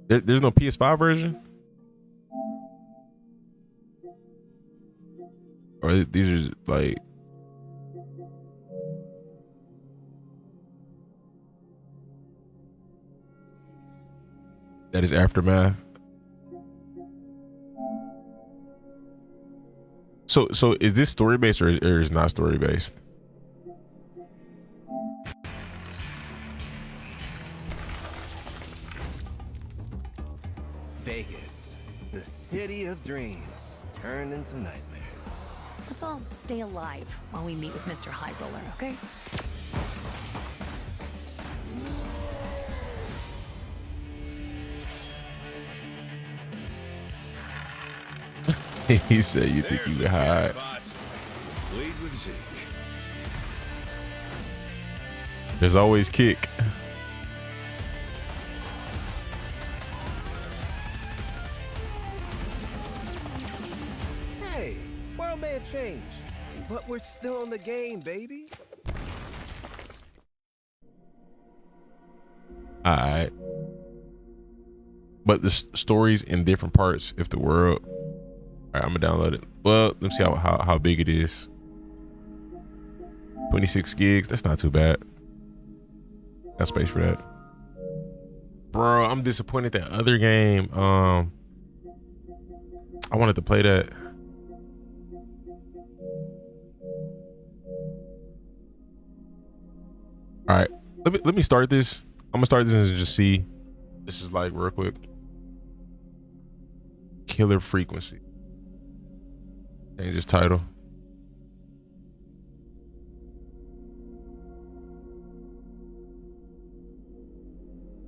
There's no PS5 version? Or these are like... That is Aftermath. So is this story based or is not story based? Vegas, the city of dreams turned into nightmares. Let's all stay alive while we meet with Mr. High Roller, okay? He said you think you could hide. Lead with Zeke. There's always kick. Hey, world may have changed, but we're still in the game, baby. Alright. But the stories in different parts of the world. Alright, I'm gonna download it. Well, let me see how big it is. 26 gigs. That's not too bad. Got space for that. Bro, I'm disappointed that other game. I wanted to play that. All right, let me start this. I'm gonna start this and just see. This is like real quick. Killer Frequency. Change this title.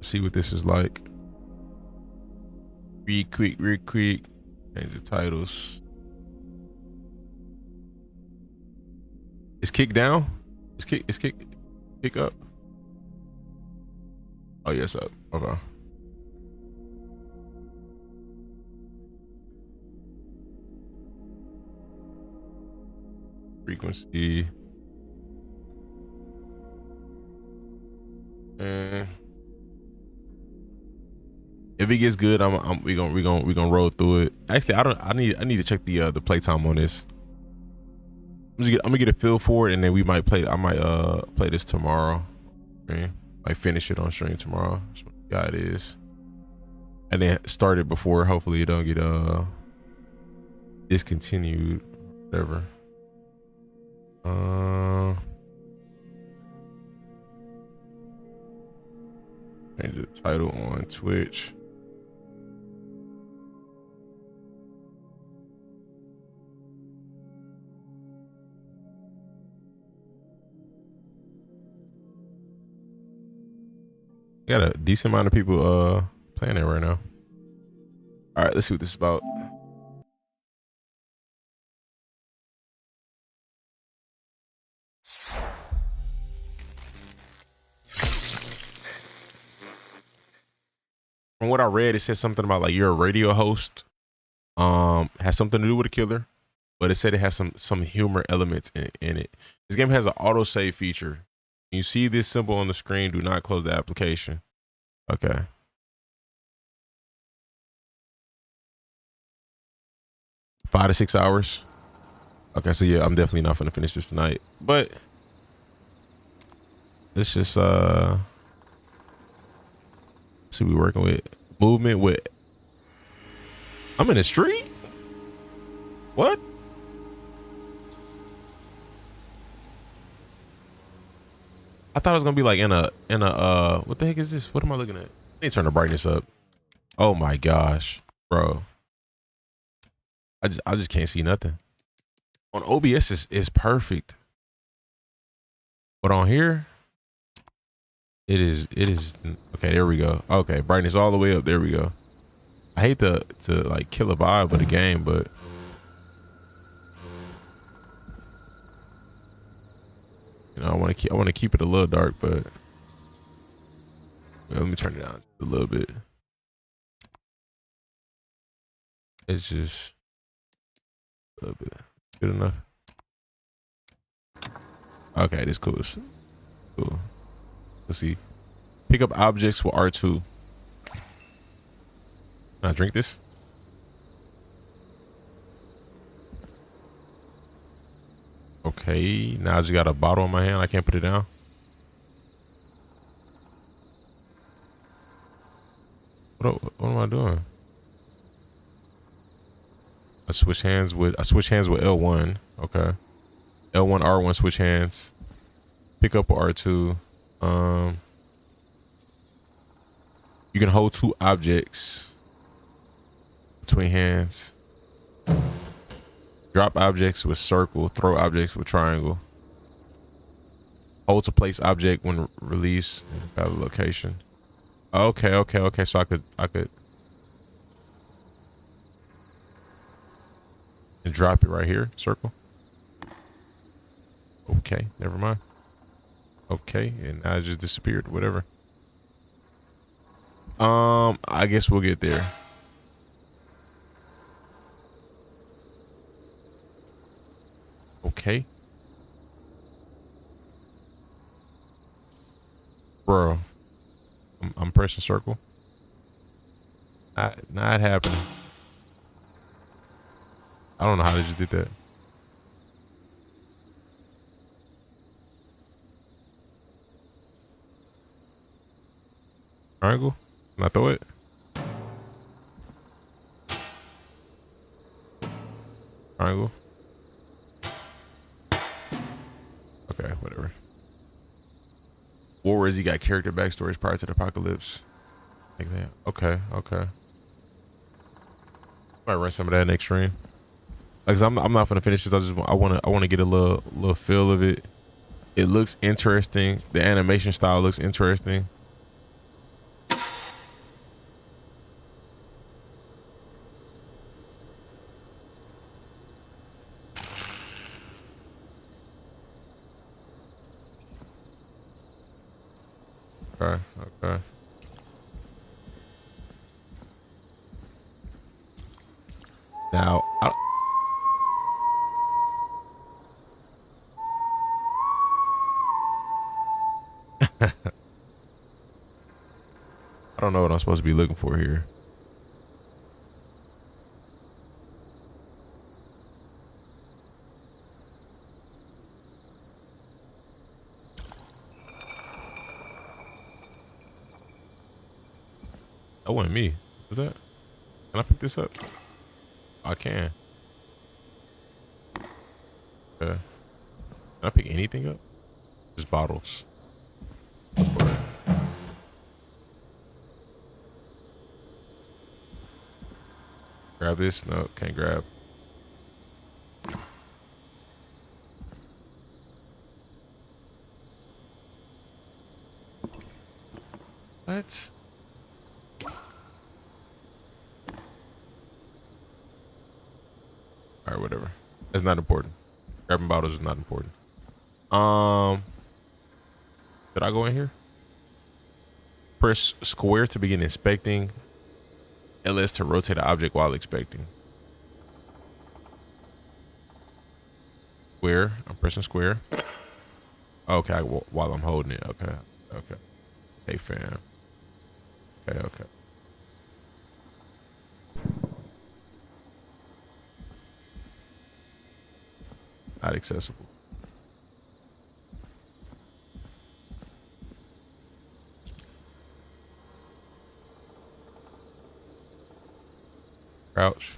See what this is like. Real quick. Change the titles. Is kick down? Is kick up? Oh yes, up. Okay. Frequency. And if it gets good, we gonna roll through it. Actually, I need to check the playtime on this. I'm gonna get a feel for it, and then we might play. I might play this tomorrow. Okay? Might finish it on stream tomorrow. Yeah, it is. And then start it before. Hopefully, it don't get discontinued. Whatever. Change the title on Twitch. Got a decent amount of people playing it right now. All right, let's see what this is about. From what I read, it said something about like you're a radio host. Has something to do with a killer, but it said it has some humor elements in it. This game has an autosave feature. You see this symbol on the screen, do not close the application. Okay. Five to 6 hours. Okay, so yeah, I'm definitely not gonna finish this tonight. But let's just see what we're working with. Movement with I'm in the street? What? I thought it was gonna be like in a what the heck is this? What am I looking at? I need to turn the brightness up. Oh my gosh, bro. I just can't see nothing. On OBS is perfect. But on here, it is okay, there we go. Okay, brightness all the way up. There we go. I hate to like kill a vibe of the game, but you know, I want to keep it a little dark, but let me turn it down a little bit. It's just a little bit good enough. Okay, this cool. Cool. Let's see. Pick up objects with R2. Can I drink this? Okay, now I just got a bottle in my hand. I can't put it down. What am I doing? I switch hands with L1. Okay. L1, R1 switch hands. Pick up R2. You can hold two objects between hands. Drop objects with circle. Throw objects with triangle. Hold to place object when release. Got a location. Okay. So I could and drop it right here. Circle. Okay, never mind. Okay, and now it just disappeared. Whatever. I guess we'll get there. Okay. Bro. I'm pressing circle. Not happening. I don't know how they just did that. Triangle? Can I throw it? Triangle? Okay, whatever. War he got character backstories prior to the apocalypse. Like that. Okay. Might run some of that next stream. Like, I'm not gonna finish this. I want to get a little feel of it. It looks interesting. The animation style looks interesting. Okay. Okay. Now, I don't know what I'm supposed to be looking for here. That wasn't me. Is that? Can I pick this up? I can. Okay. Can I pick anything up? Just bottles. Let's go ahead. Grab this? No, can't grab. What? All right, whatever. That's not important. Grabbing bottles is not important. Did I go in here? Press square to begin inspecting. LS to rotate an object while inspecting. Square. I'm pressing square. Okay, while I'm holding it. Okay. Okay. Hey, fam. Okay. Okay. Not accessible. Crouch.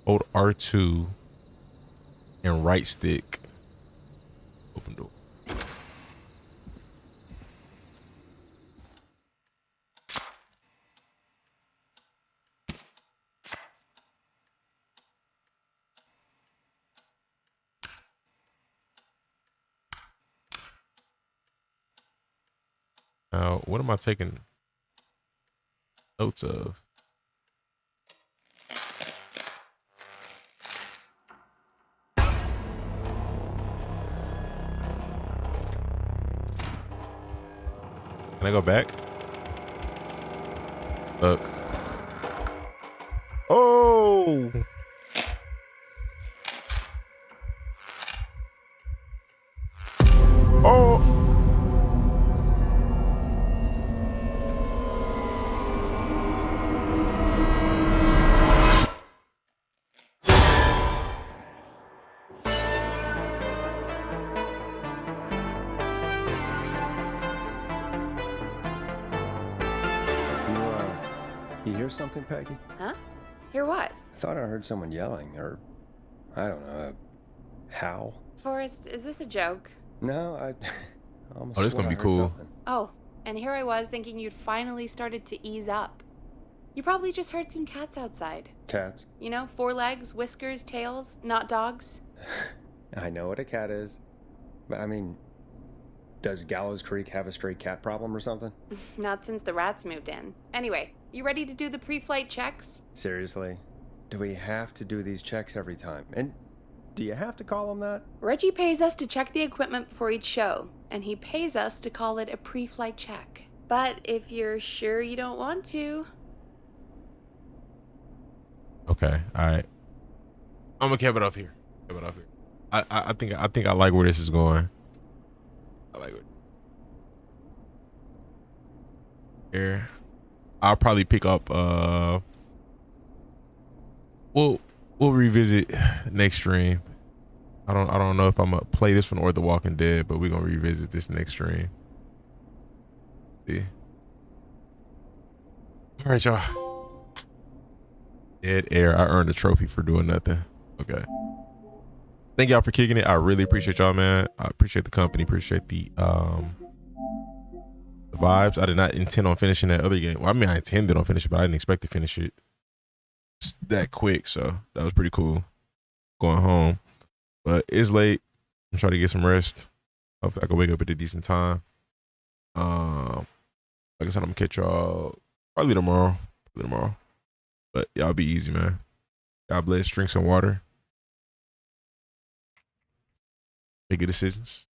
Hold R2 and right stick. Open door. Now, what am I taking notes of? Can I go back? Look. Oh! Oh! You hear something, Peggy? Huh? Hear what? I thought I heard someone yelling, or I don't know, a howl. Forrest, is this a joke? No, I almost. Oh, this is gonna be cool. Something. Oh, and here I was thinking you'd finally started to ease up. You probably just heard some cats outside. Cats? You know, 4 legs, whiskers, tails, not dogs. I know what a cat is, but I mean, does Gallows Creek have a stray cat problem or something? Not since the rats moved in. Anyway, you ready to do the pre-flight checks? Seriously? Do we have to do these checks every time? And do you have to call them that? Reggie pays us to check the equipment before each show, and he pays us to call it a pre-flight check. But if you're sure you don't want to... Okay, all right. I'm gonna keep it up here. Keep it up here. I think I like where this is going. I like it. Here, I'll probably pick up. We'll revisit next stream. I don't know if I'm gonna play this one or The Walking Dead, but we're gonna revisit this next stream. See. All right, y'all. Dead air. I earned a trophy for doing nothing. Okay. Thank y'all for kicking it. I really appreciate y'all, man. I appreciate the company. Appreciate the vibes. I did not intend on finishing that other game. Well, I mean, I intended on finishing, but I didn't expect to finish it that quick. So that was pretty cool. Going home, but it's late. I'm trying to get some rest. Hopefully I can wake up at a decent time. Like I said, I'm gonna catch y'all probably tomorrow. But y'all be easy, man. God bless. Drink some water. Make good decisions.